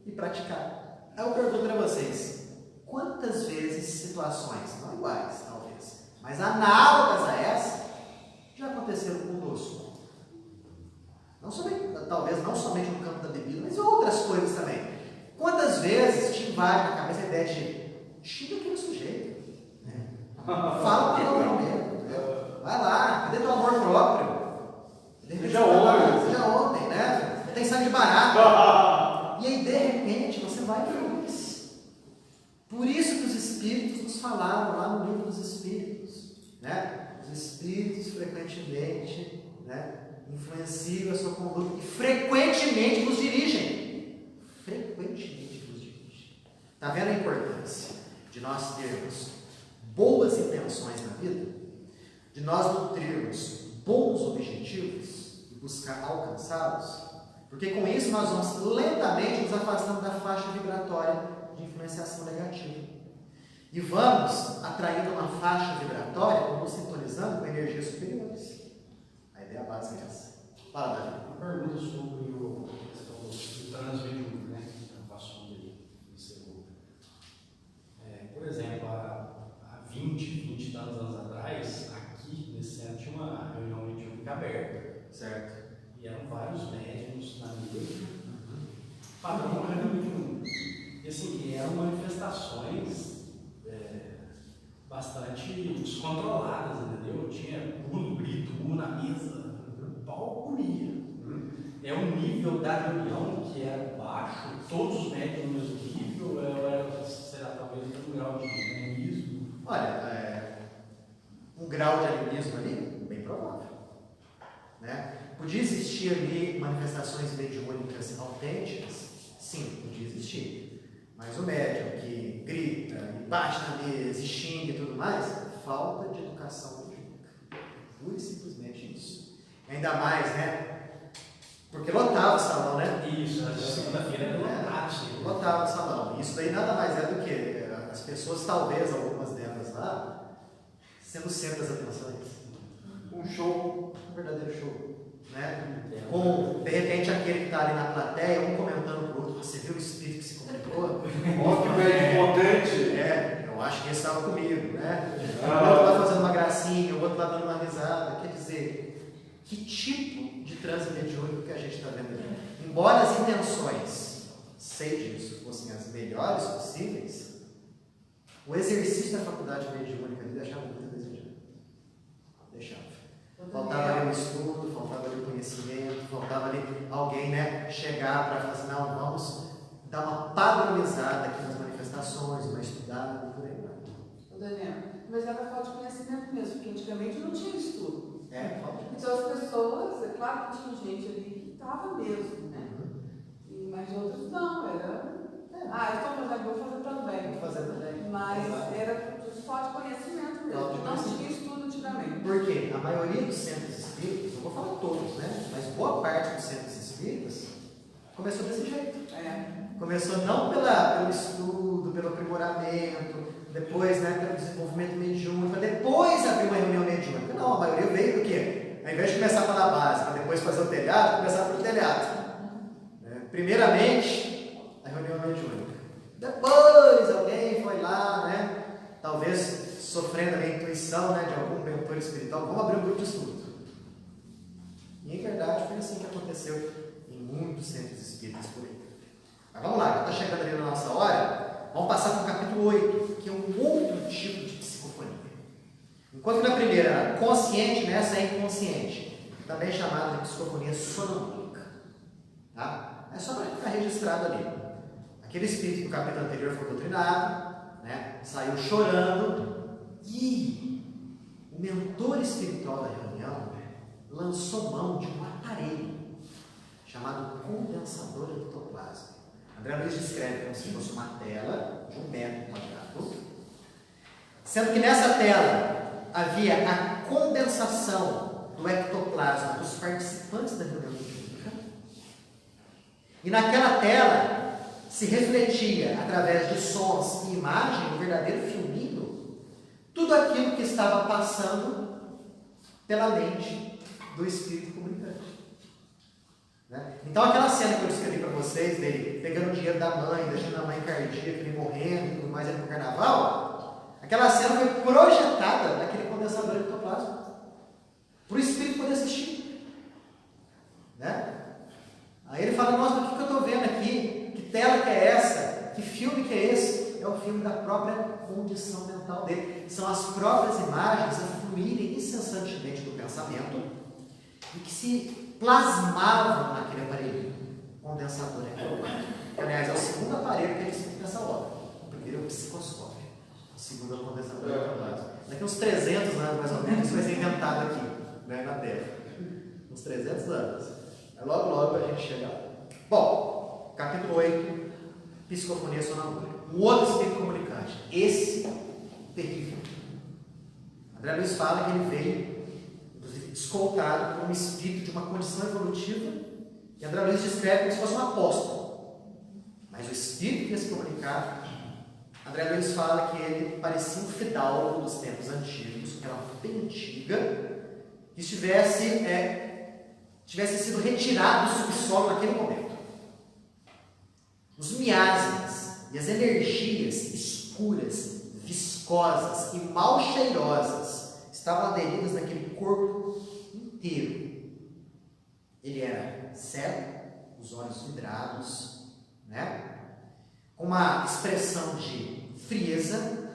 e praticar. Aí eu pergunto para vocês, quantas vezes situações, não iguais talvez, mas análogas a essa, já aconteceram conosco? Não somente, talvez não somente no campo da bebida, mas outras coisas também. Quantas vezes te invade na cabeça a ideia de xinga aquele sujeito? Né? Fala que não é mesmo. Vai lá, cadê teu amor próprio? Seja ontem, né? Tem sangue de barata. E aí, de repente, você vai e faz. Por isso que os espíritos nos falaram lá no livro dos espíritos. Né? Os espíritos frequentemente, né, influenciam a sua conduta e frequentemente vos dirigem. Frequentemente vos dirigem. Está vendo a importância de nós termos boas intenções na vida? De nós nutrirmos bons objetivos e buscar alcançá-los? Porque com isso nós vamos lentamente nos afastando da faixa vibratória de influenciação negativa. E vamos atraindo uma faixa vibratória, nos sintonizando com energias superiores. A ideia básica é essa. Fala, Davi. Uma pergunta sobre a questão do transmediúnico, né? O assunto aí encerrou. Por exemplo, há 20 anos atrás, aqui nesse centro tinha uma reunião mediúnica aberta. Certo. E eram vários médiuns na mesa, padrão uma reunião mediúnica. E assim, eram manifestações bastante descontroladas, entendeu? Tinha grito, na mesa, o pau comia. É o nível da reunião que era baixo, todos os médios no mesmo nível, será talvez um grau de animismo? Olha, um grau de animismo ali, bem provável. Né? Podia existir ali manifestações mediúnicas autênticas? Sim, podia existir. Mas o médium que grita, e bate na mesa, e xinga e tudo mais, falta de educação mediúnica. Pura e simplesmente isso. E ainda mais, né? Porque lotava o salão, né? Isso, na segunda-feira era lotado. Lotava o salão. Isso daí nada mais é do que as pessoas, talvez algumas delas lá, sendo centro das atenções. Um show. Um verdadeiro show. Né? Com, de repente, aquele que está ali na plateia, um comentando para o outro, você viu o espírito que se comunicou? Ó, que velho potente. Eu acho que esse estava comigo, né? O outro lá fazendo uma gracinha, o outro lá dando uma risada. Quer dizer, que tipo de transe mediúnico que a gente está vendo ali? Embora as intenções, sei disso, fossem as melhores possíveis, o exercício da faculdade mediúnica ali deixava muito a desejar. Deixava. Faltava ali o estudo, faltava ali o conhecimento, faltava ali alguém, né, chegar para falar assim, não, vamos dar uma padronizada aqui nas manifestações, uma estudada e por aí vai. Ô Daniel, mas era falta de conhecimento mesmo, porque antigamente não tinha estudo. Falta de Então as pessoas, é claro que tinha gente ali que estava mesmo, né? Mas outros não, era. Estou fazendo, vou fazer também. Vou fazer também. Mas Exato. era falta de conhecimento mesmo. Não tinha estudo antigamente. Por quê? A maioria dos centros espíritas, não vou falar todos, né? Mas boa parte dos centros espíritas começou desse jeito. Começou não pelo estudo, pelo aprimoramento, depois, né, pelo desenvolvimento mediúnico, depois abrir uma reunião mediúnica. Não, a maioria veio do quê? Ao invés de começar pela base, para depois fazer o telhado, começar pelo telhado. Primeiramente, a reunião mediúnica. Depois alguém foi lá, né? Talvez intuição, né, de algum mentor espiritual, vamos abrir um grupo de estudo. E em verdade foi assim que aconteceu em muitos centros espíritas por aí. Mas vamos lá, já está chegando ali na nossa hora, vamos passar para o capítulo 8, que é um outro tipo de psicofonia. Enquanto que na primeira era consciente, nessa é inconsciente, também chamada de psicofonia sonambúlica. Tá? É só para ficar registrado ali. Aquele espírito do capítulo anterior foi doutrinado, né? Saiu chorando, e o mentor espiritual da reunião lançou mão de um aparelho chamado condensador ectoplasma. André Luiz descreve como se fosse uma tela de 1 metro quadrado, sendo que nessa tela havia a condensação do ectoplasma dos participantes da reunião mediúnica, e naquela tela se refletia, através de sons e imagem, um verdadeiro filminho, tudo aquilo que estava passando pela mente do espírito comunicante. Né? Então aquela cena que eu descrevi para vocês, dele pegando o dinheiro da mãe, deixando a mãe cardíaca, ele morrendo e tudo mais ali no carnaval, aquela cena foi projetada naquele condensador ectoplasma, para o espírito poder assistir. Né? Aí ele fala, nossa, mas o que eu estou vendo aqui? Que tela que é essa? Que filme que é esse? É o filme da própria condição mental dele. São as próprias imagens a fluírem incessantemente do pensamento e que se plasmavam naquele aparelho condensador ectoplasma. Que, aliás, é o segundo aparelho que ele explica nessa obra. O primeiro é o psicoscópio, o segundo é o condensador ectoplasma. Daqui uns 300 anos, mais ou menos, isso vai ser inventado aqui, né, na Terra. Uns 300 anos. Logo, logo a gente chega lá. Bom, capítulo 8, psicofonia sonambúlica. Um outro espírito comunicante. Esse, terrível. André Luiz fala que ele veio, inclusive, escoltado por um espírito de uma condição evolutiva, e André Luiz descreve como se fosse um apóstolo. Mas o espírito que ia se comunicar, André Luiz fala que ele parecia um fidalgo dos tempos antigos, que era bem antiga, que tivesse sido retirado do subsolo naquele momento. Os miasmas e as energias escuras, viscosas e mal cheirosas estavam aderidas naquele corpo inteiro. Ele era cego, os olhos vidrados, né? Com uma expressão de frieza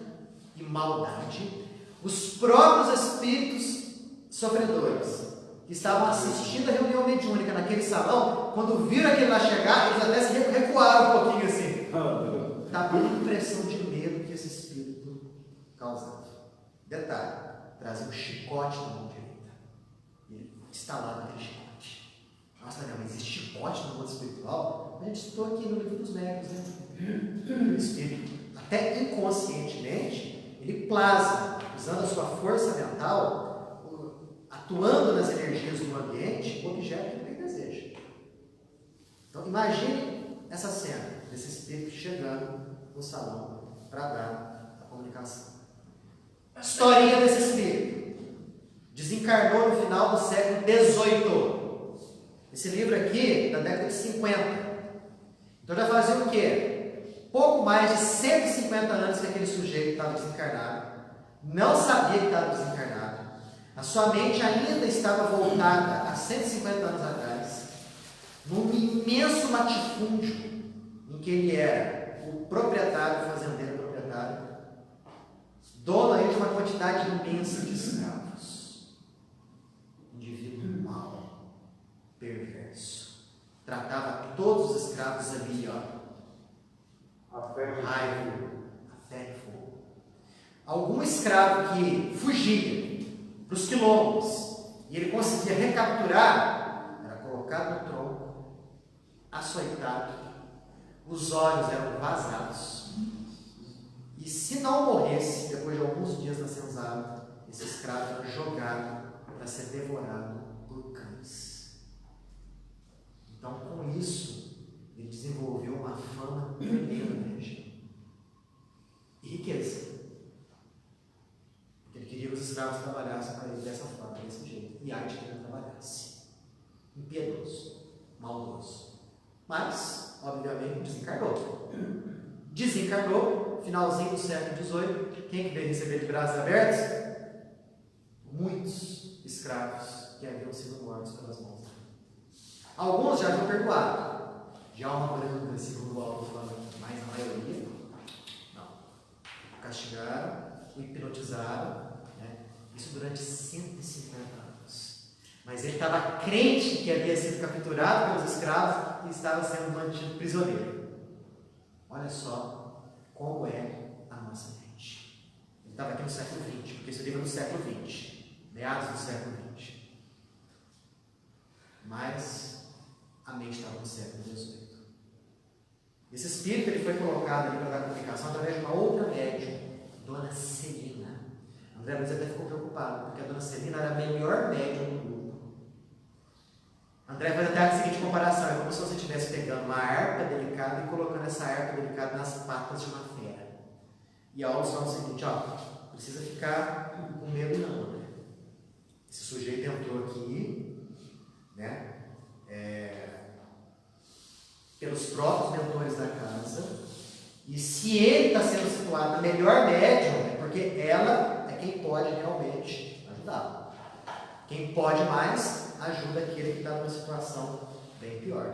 e maldade. Os próprios espíritos sofredores que estavam assistindo a reunião mediúnica naquele salão, quando viram aquele lá chegar, eles até se recuaram um pouquinho assim. Estava a impressão de medo que esse espírito causava. Detalhe, trazia um chicote na mão direita. Ele instalado naquele chicote. Nossa, não, mas existe chicote no mundo espiritual? A gente estou aqui no livro dos médicos, né? O espírito, até inconscientemente, ele plasma, usando a sua força mental, atuando nas energias do ambiente, o objeto que ele deseja. Então, imagine essa cena desse espírito chegando no salão para dar a comunicação. Historinha desse espírito. Desencarnou no final do século XVIII. Esse livro aqui, da década de 50. Então já fazia o quê? Pouco mais de 150 anos que aquele sujeito estava desencarnado. Não sabia que estava desencarnado. A sua mente ainda estava voltada a 150 anos atrás, num imenso latifúndio em que ele era o proprietário, fazendeiro proprietário, dono aí de uma quantidade imensa de escravos. Indivíduo mau, perverso. Tratava todos os escravos ali, ó. Raiva, a fé e fogo. Algum escravo que fugia para os quilombos, e ele conseguia recapturar, era colocado no tronco, açoitado, os olhos eram vazados, e se não morresse, depois de alguns dias na senzala, esse escravo era jogado para ser devorado por cães. Então, com isso, ele desenvolveu uma fama tremenda na região. E riqueza. Ele queria que os escravos trabalhassem para ele dessa forma, desse jeito. E arte que ele não trabalhasse. Impiedoso, maldoso. Mas, obviamente, desencarnou. Desencarnou, finalzinho do século XVIII. Quem que veio receber de braços abertos? muitos escravos que haviam sido mortos pelas mãos dele. Alguns já haviam perdoado, de alma branca, segundo o autor falando, mas a maioria não. O castigaram, o hipnotizaram, né? Isso durante 150 anos. Mas ele estava crente que havia sido capturado pelos escravos e estava sendo mantido prisioneiro. Olha só como é a nossa mente. Ele estava aqui no século XX, porque esse livro é do século XX, meados do século XX. Mas a mente estava no século XVIII. Esse espírito ele foi colocado ali para dar comunicação através de uma outra médium, Dona Celina. André Luiz até ficou preocupado, porque a Dona Celina era a melhor médium do grupo. André faz até a seguinte comparação: é como se você estivesse pegando uma harpa delicada e colocando essa harpa delicada nas patas de uma fera. E a aula fala o seguinte: ó, precisa ficar com medo não, né? Esse sujeito entrou aqui, né? Pelos próprios mentores da casa, e se ele está sendo situado na melhor médium, é porque ela é quem pode realmente ajudá-lo. Quem pode mais, ajuda aquele que está numa situação bem pior.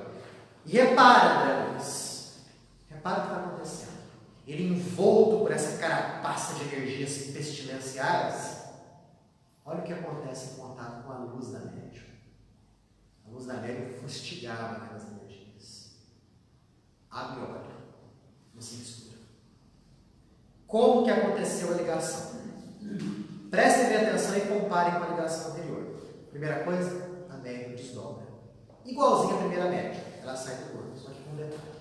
E repara, André Luiz, repara o que está acontecendo. Ele envolto por essa carapaça de energias pestilenciais, olha o que acontece em contato com a luz da médium. A luz da médium fustigava aquelas energias. Abre e olha, não se mistura. Como que aconteceu a ligação? Prestem bem atenção e comparem com a ligação anterior. Primeira coisa, a médium desdobra. Igualzinho à primeira médium, ela sai do corpo, só que com um detalhe.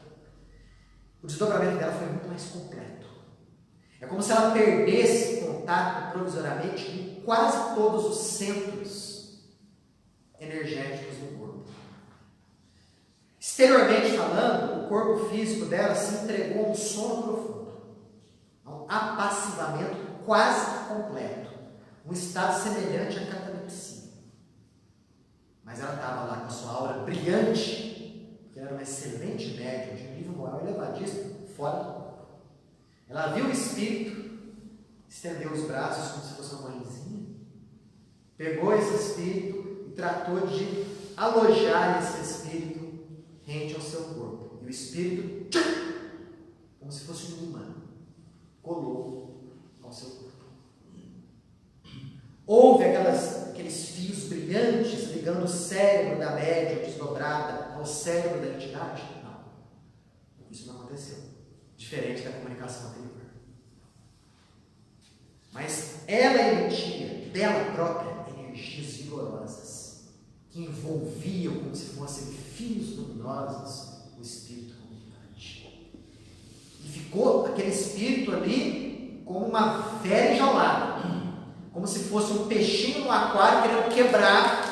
O desdobramento dela foi muito mais completo. É como se ela perdesse contato provisoriamente com quase todos os centros energéticos do corpo. Exteriormente falando, o corpo físico dela se entregou a um sono profundo, a um apassivamento quase completo, um estado semelhante à catalepsia. Mas ela estava lá com a sua aura brilhante, porque ela era uma excelente médium, de um nível moral elevadíssimo, fora do corpo. Ela viu o espírito, estendeu os braços como se fosse uma mãezinha, pegou esse espírito e tratou de alojar esse espírito rente ao seu corpo. E o espírito, como se fosse um imã, colou ao seu corpo. Houve aqueles fios brilhantes ligando o cérebro da médium desdobrada ao cérebro da entidade? Não. Isso não aconteceu. Diferente da comunicação anterior. Mas ela emitia dela própria energias vigorosas que envolviam como se fossem fios luminosos o espírito comunicante. E ficou aquele espírito ali como uma fera enjaulada, como se fosse um peixinho no aquário querendo quebrar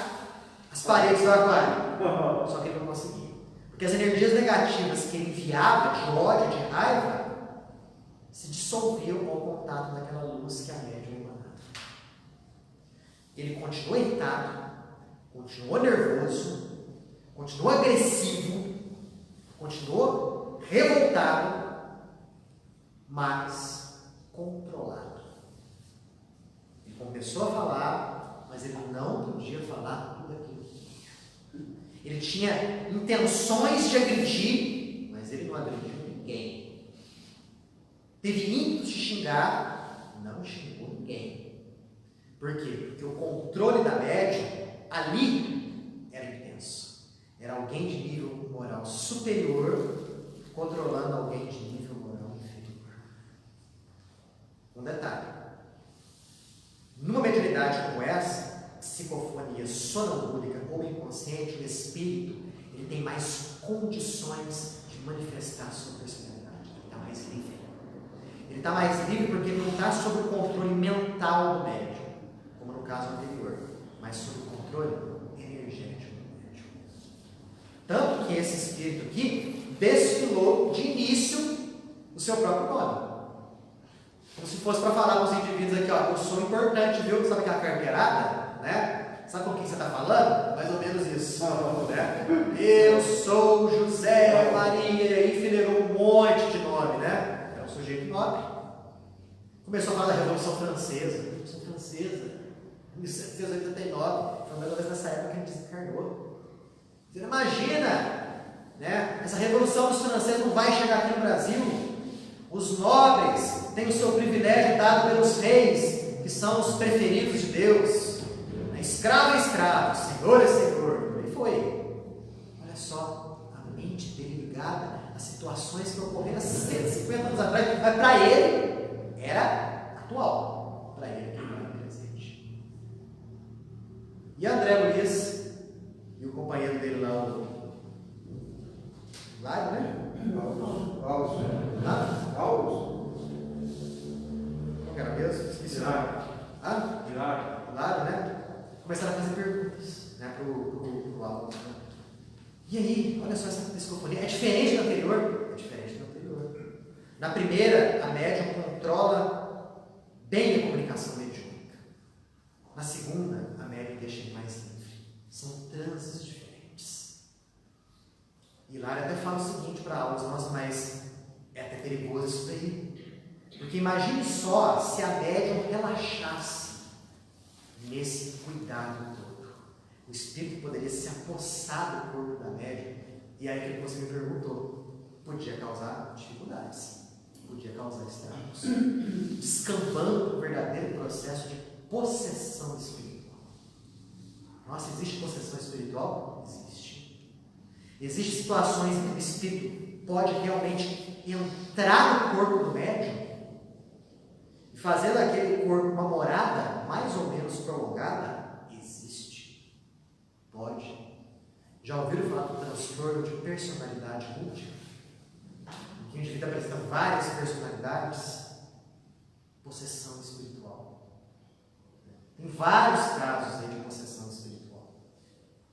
as paredes do aquário. Só que ele não conseguia. Porque as energias negativas que ele enviava, de ódio, de raiva, se dissolviam ao contato daquela luz que a médium emanava. Ele continuou irritado, continuou nervoso, continuou agressivo, continuou revoltado, mas controlado. Ele começou a falar, mas ele não podia falar tudo aquilo. Ele tinha intenções de agredir, mas ele não agrediu ninguém. Teve ímpetos de xingar, não xingou ninguém. Por quê? Porque o controle da médium ali era intenso. Era alguém de nível moral superior controlando alguém de nível moral inferior. Um detalhe. Numa mediunidade como essa, psicofonia sonambúlica ou inconsciente, o espírito ele tem mais condições de manifestar sua personalidade. Ele está mais livre. Ele está mais livre porque ele não está sob o controle mental do médium, como no caso anterior, mas sob o controle energético do médium. Tanto que esse espírito aqui desfilou de início o seu próprio nome. Como se fosse para falar com os indivíduos aqui, ó, eu sou importante, viu? Sabe aquela carteirada, né? Sabe com quem você está falando? Mais ou menos isso. Né? Eu sou José Maria, e aí enfileirou um monte de nome, né? É um sujeito nobre. Começou a falar da Revolução Francesa. Revolução Francesa. Em 1789, foi mais ou menos nessa época que ele desencarnou. Você não imagina, né? Essa revolução dos franceses não vai chegar aqui no Brasil. Os nobres têm o seu privilégio dado pelos reis, que são os preferidos de Deus. Escravo é escravo, senhor é senhor. E foi. Olha só, a mente dele ligada a situações que ocorreram há 150 anos atrás, mas para ele era atual. Para ele era presente. E André Luiz e o companheiro dele lá, o Lário, né? Alves. Qual que era mesmo? Esqueci. Lário, né? Começaram a fazer perguntas, né, pro Alves. Né? E aí, olha só essa psicofonia. É diferente do anterior? É diferente do anterior. Na primeira, a médium controla bem a comunicação mediúnica. Na segunda, a médium deixa ele mais livre. São transes diferentes. E Lário até fala o seguinte para Alves: nossa, mas é até perigoso isso daí. Porque imagine só se a médium relaxasse nesse cuidado todo. O espírito poderia se apossar do corpo da médium, e aí que você me perguntou, podia causar dificuldades, podia causar estragos, descambando o verdadeiro processo de possessão espiritual. Nossa, existe possessão espiritual? Existe. Existem situações em que o espírito pode realmente entrar no corpo do médium e fazer daquele corpo uma morada mais ou menos prolongada? Existe. Pode. Já ouviram falar do transtorno de personalidade múltipla? Em que o indivíduo apresenta várias personalidades? Possessão espiritual. Tem vários casos aí de possessão espiritual.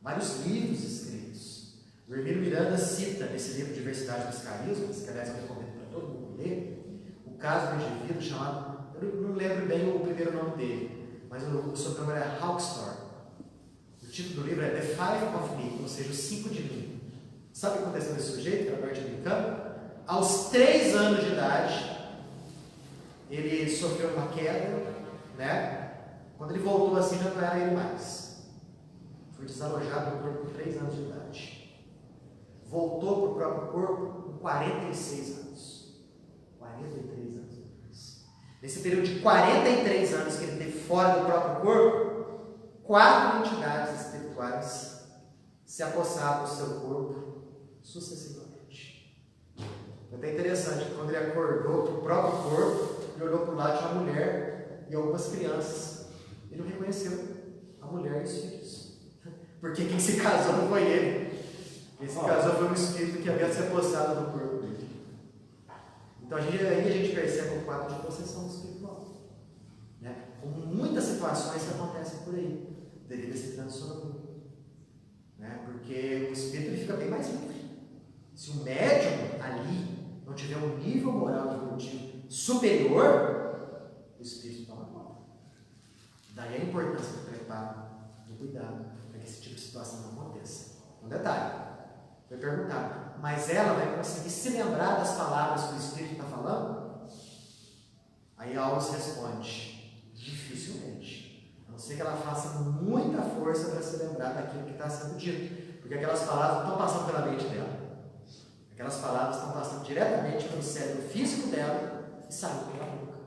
Vários livros escritos. O Hermínio Miranda cita nesse livro Diversidade dos Carismas, que aliás eu recomendo para todo mundo ler, o caso do indivíduo chamado, eu não lembro bem o primeiro nome dele, mas o sobrenome é Hawkstorm. O título do livro é The Five of Me, ou seja, os 5 de mim. Sabe o que aconteceu nesse sujeito, que era norte-americano? Aos 3 anos de idade, ele sofreu uma queda, né? Quando ele voltou assim, já não era ele mais. Foi desalojado do corpo com 3 anos de idade. Voltou para o próprio corpo com 46 anos. 43 anos. Nesse período de 43 anos que ele teve fora do próprio corpo, 4 entidades espirituais se apossaram do seu corpo sucessivamente. Foi até interessante que quando ele acordou para o próprio corpo, ele olhou para o lado de uma mulher e algumas crianças. Ele não reconheceu a mulher e os filhos. Porque quem se casou não foi ele. Quem se casou foi um espírito que havia se apossado do corpo dele. Então aí a gente percebe o quadro de possessão espiritual. Né? Como muitas situações que acontecem por aí, devido a esse transtorno. Né? Porque o espírito ele fica bem mais livre. Se o médium ali não tiver um nível moral evolutivo superior, o espírito toma conta. Daí a importância do preparo, do cuidado, para que esse tipo de situação não aconteça. Um detalhe, foi perguntado, mas ela vai conseguir se lembrar das palavras que o espírito está falando? Aí Alves responde, dificilmente. A não ser que ela faça muita força para se lembrar daquilo que está sendo dito. Porque aquelas palavras não estão passando pela mente dela. Aquelas palavras estão passando diretamente pelo cérebro físico dela e saindo pela boca.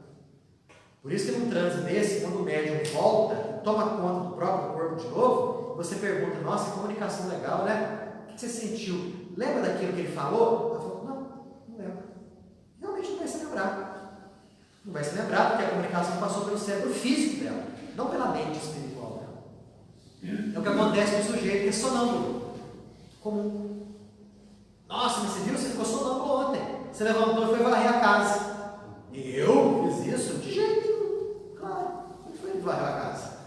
Por isso que num transe desse, quando o médium volta e toma conta do próprio corpo de novo, você pergunta, nossa, que comunicação legal, né? O que você sentiu? Lembra daquilo que ele falou? Ela falou, não lembro. Realmente não vai se lembrar. Não vai se lembrar porque a comunicação passou pelo cérebro físico dela, não pela mente espiritual dela. É o que acontece com o sujeito que é sonâmbulo. Comum. Nossa, mas você viu? Você ficou sonâmbulo ontem. Você levantou e foi varrer a casa. Eu fiz isso? De jeito nenhum. Claro. Ele foi varrer a casa.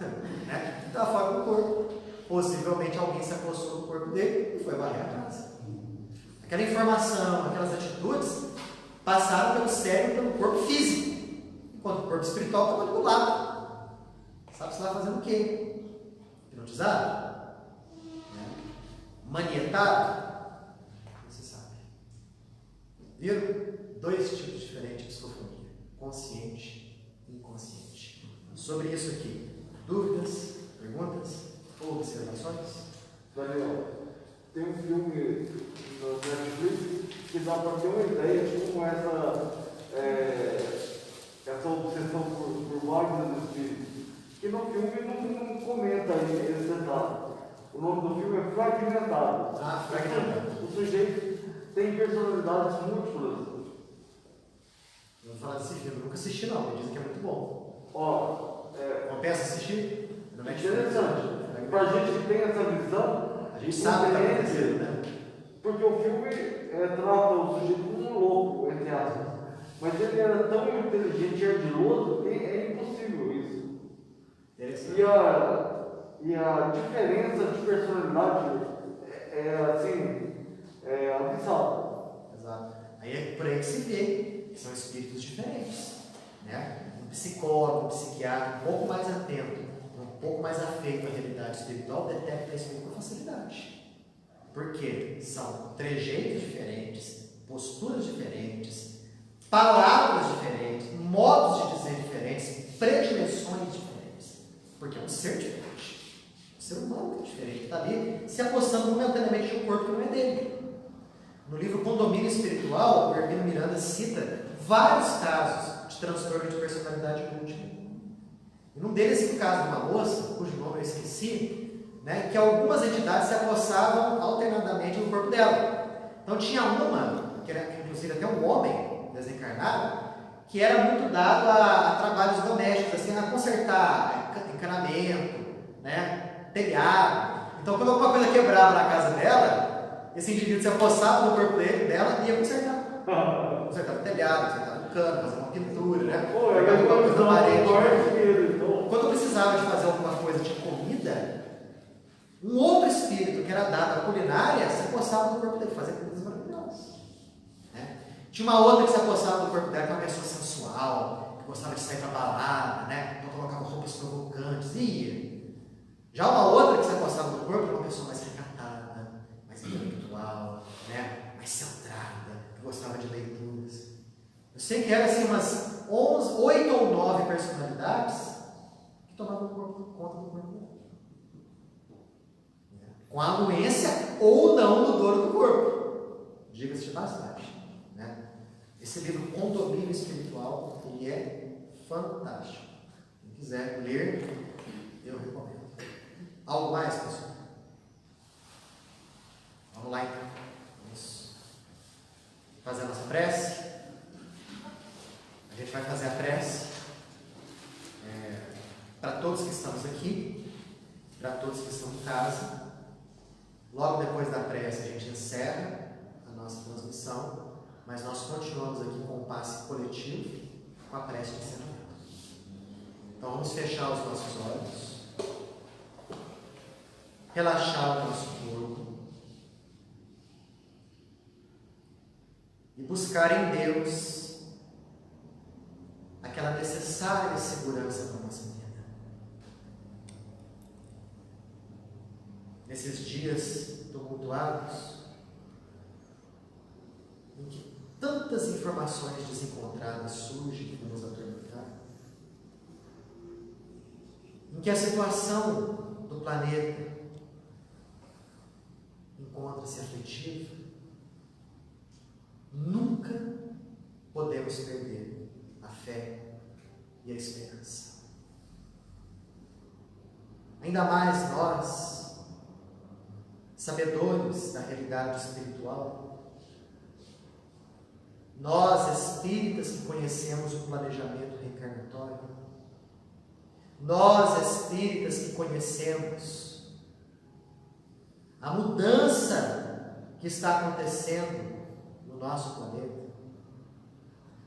Né? Estava fora do corpo. Possivelmente alguém se apossou do corpo dele e foi varrer a casa. Aquela informação, aquelas atitudes passaram pelo cérebro e pelo corpo físico. Enquanto o corpo espiritual estava ali do lado. Sabe-se lá fazendo o quê? Hipnotizado? Né? Manietado? Você sabe. Viram? 2 tipos diferentes de psicofonia. Consciente e inconsciente. Sobre isso aqui. Dúvidas? Perguntas? Ou observações? Daniel, tem um filme no Netflix que dá para ter uma ideia de como essa obsessão por vários espíritos. Que no filme não comenta esse detalhe. O nome do filme é Fragmentado. Fragmentado. O sujeito tem personalidades múltiplas. Eu vou falar desse filme, eu nunca assisti não, mas dizem que é muito bom. Compensa assistir? É interessante. Para a gente que tem essa visão, a gente sabe o que está acontecendo, né? Porque o filme trata o sujeito como um louco, entre aspas. Mas ele era tão inteligente e ardiloso que é impossível isso. E a diferença de personalidade é abissal. Exato. Aí é por aí que se vê que são espíritos diferentes. Né? Um psicólogo, um psiquiatra, um pouco mais atento, um pouco mais afeito à realidade espiritual, detecta isso com facilidade. Porque são trejeitos diferentes, posturas diferentes, palavras diferentes, modos de dizer diferentes, predileções diferentes. Porque é um ser diferente. Um ser humano diferente. Está ali se apostando momentaneamente de um corpo que não é dele. No livro Condomínio Espiritual, o Hermínio Miranda cita vários casos de transtorno de personalidade múltipla. E num deles, o caso de uma moça, cujo nome eu esqueci, né, que algumas entidades se apossavam alternadamente no corpo dela. Então tinha uma, que era inclusive até um homem desencarnado, que era muito dado a trabalhos domésticos, assim, a consertar encanamento, né, telhado. Então quando alguma coisa quebrava na casa dela, esse indivíduo se apossava no corpo dela e ia consertar. Consertava o telhado, consertava o cano, fazia uma pintura, né? Quando precisava de fazer alguma coisa de comida, um outro espírito que era dado à culinária se apossava no corpo dele, fazia comidas maravilhosas. Né? Tinha uma outra que se apossava no corpo dela, que era uma pessoa sensual, que gostava de sair para balada, né? Então colocava roupas provocantes, e ia. Já uma outra que se apossava no corpo era uma pessoa mais recatada, mais intelectual, né? Mais centrada, que gostava de leituras. Eu sei que eram assim umas 8 ou 9 personalidades que tomavam conta do corpo dela. Com a anuência ou não do dono do corpo. Diga-se de passagem. Né? Esse livro Condomínio Espiritual, ele é fantástico. Quem quiser ler, eu recomendo. Algo mais, pessoal? Vamos lá então. Vamos fazer a nossa prece. A gente vai fazer a prece para todos que estamos aqui, para todos que estão em casa. Logo depois da prece a gente encerra a nossa transmissão, mas nós continuamos aqui com o passe coletivo, com a prece de encerramento. Então vamos fechar os nossos olhos, relaxar o nosso corpo e buscar em Deus aquela necessária segurança para a nossa vida. Nesses dias tumultuados, em que tantas informações desencontradas surgem para nos atormentar, em que a situação do planeta encontra-se aflitiva, nunca podemos perder a fé e a esperança. Ainda mais nós, sabedores da realidade espiritual, nós espíritas que conhecemos o planejamento reencarnatório, nós espíritas que conhecemos a mudança que está acontecendo no nosso planeta,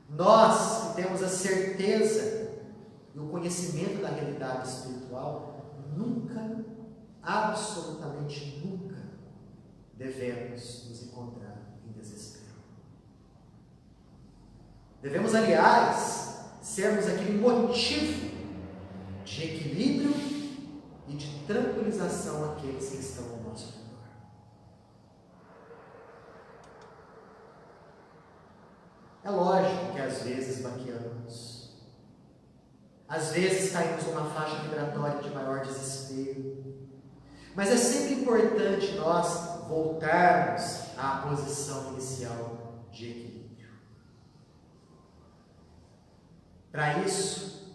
nós que temos a certeza e o conhecimento da realidade espiritual, nunca, absolutamente nunca, devemos nos encontrar em desespero. Devemos, aliás, sermos aquele motivo de equilíbrio e de tranquilização àqueles que estão ao nosso redor. É lógico que às vezes baqueamos, Às vezes caímos numa faixa vibratória de maior desespero. Mas é sempre importante nós voltarmos à posição inicial de equilíbrio. Para isso,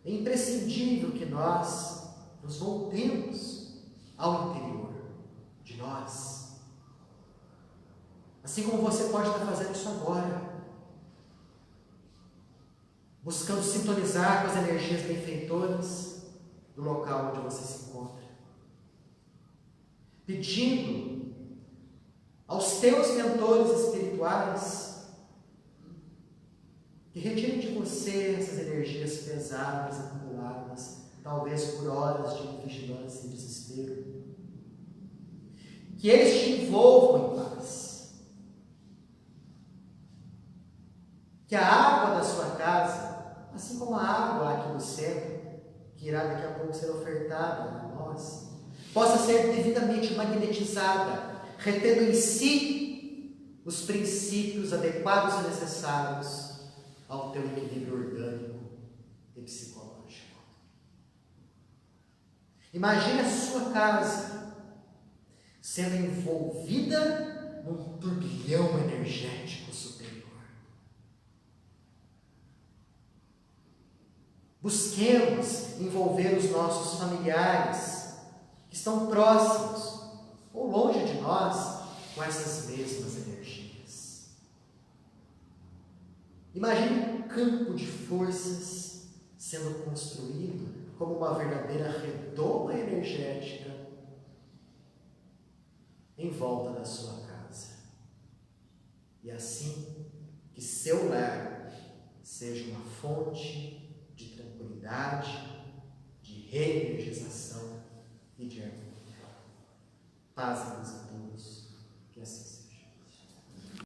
é imprescindível que nós nos voltemos ao interior de nós. Assim como você pode estar fazendo isso agora. Buscando sintonizar com as energias benfeitoras do local onde você se encontra. Pedindo aos teus mentores espirituais que retirem de você essas energias pesadas, acumuladas, talvez por horas de vigilância e desespero. Que eles te envolvam em paz. Que a água da sua casa, assim como a água aqui do centro, que irá daqui a pouco ser ofertada a nós, possa ser devidamente magnetizada, retendo em si os princípios adequados e necessários ao teu equilíbrio orgânico e psicológico. Imagine a sua casa sendo envolvida num turbilhão energético superior. Busquemos envolver os nossos familiares que estão próximos ou longe de nós com essas mesmas energias. Imagine um campo de forças sendo construído como uma verdadeira redoma energética em volta da sua casa. E assim que seu lar seja uma fonte de tranquilidade, de reenergização e de harmonia. Paz a todos.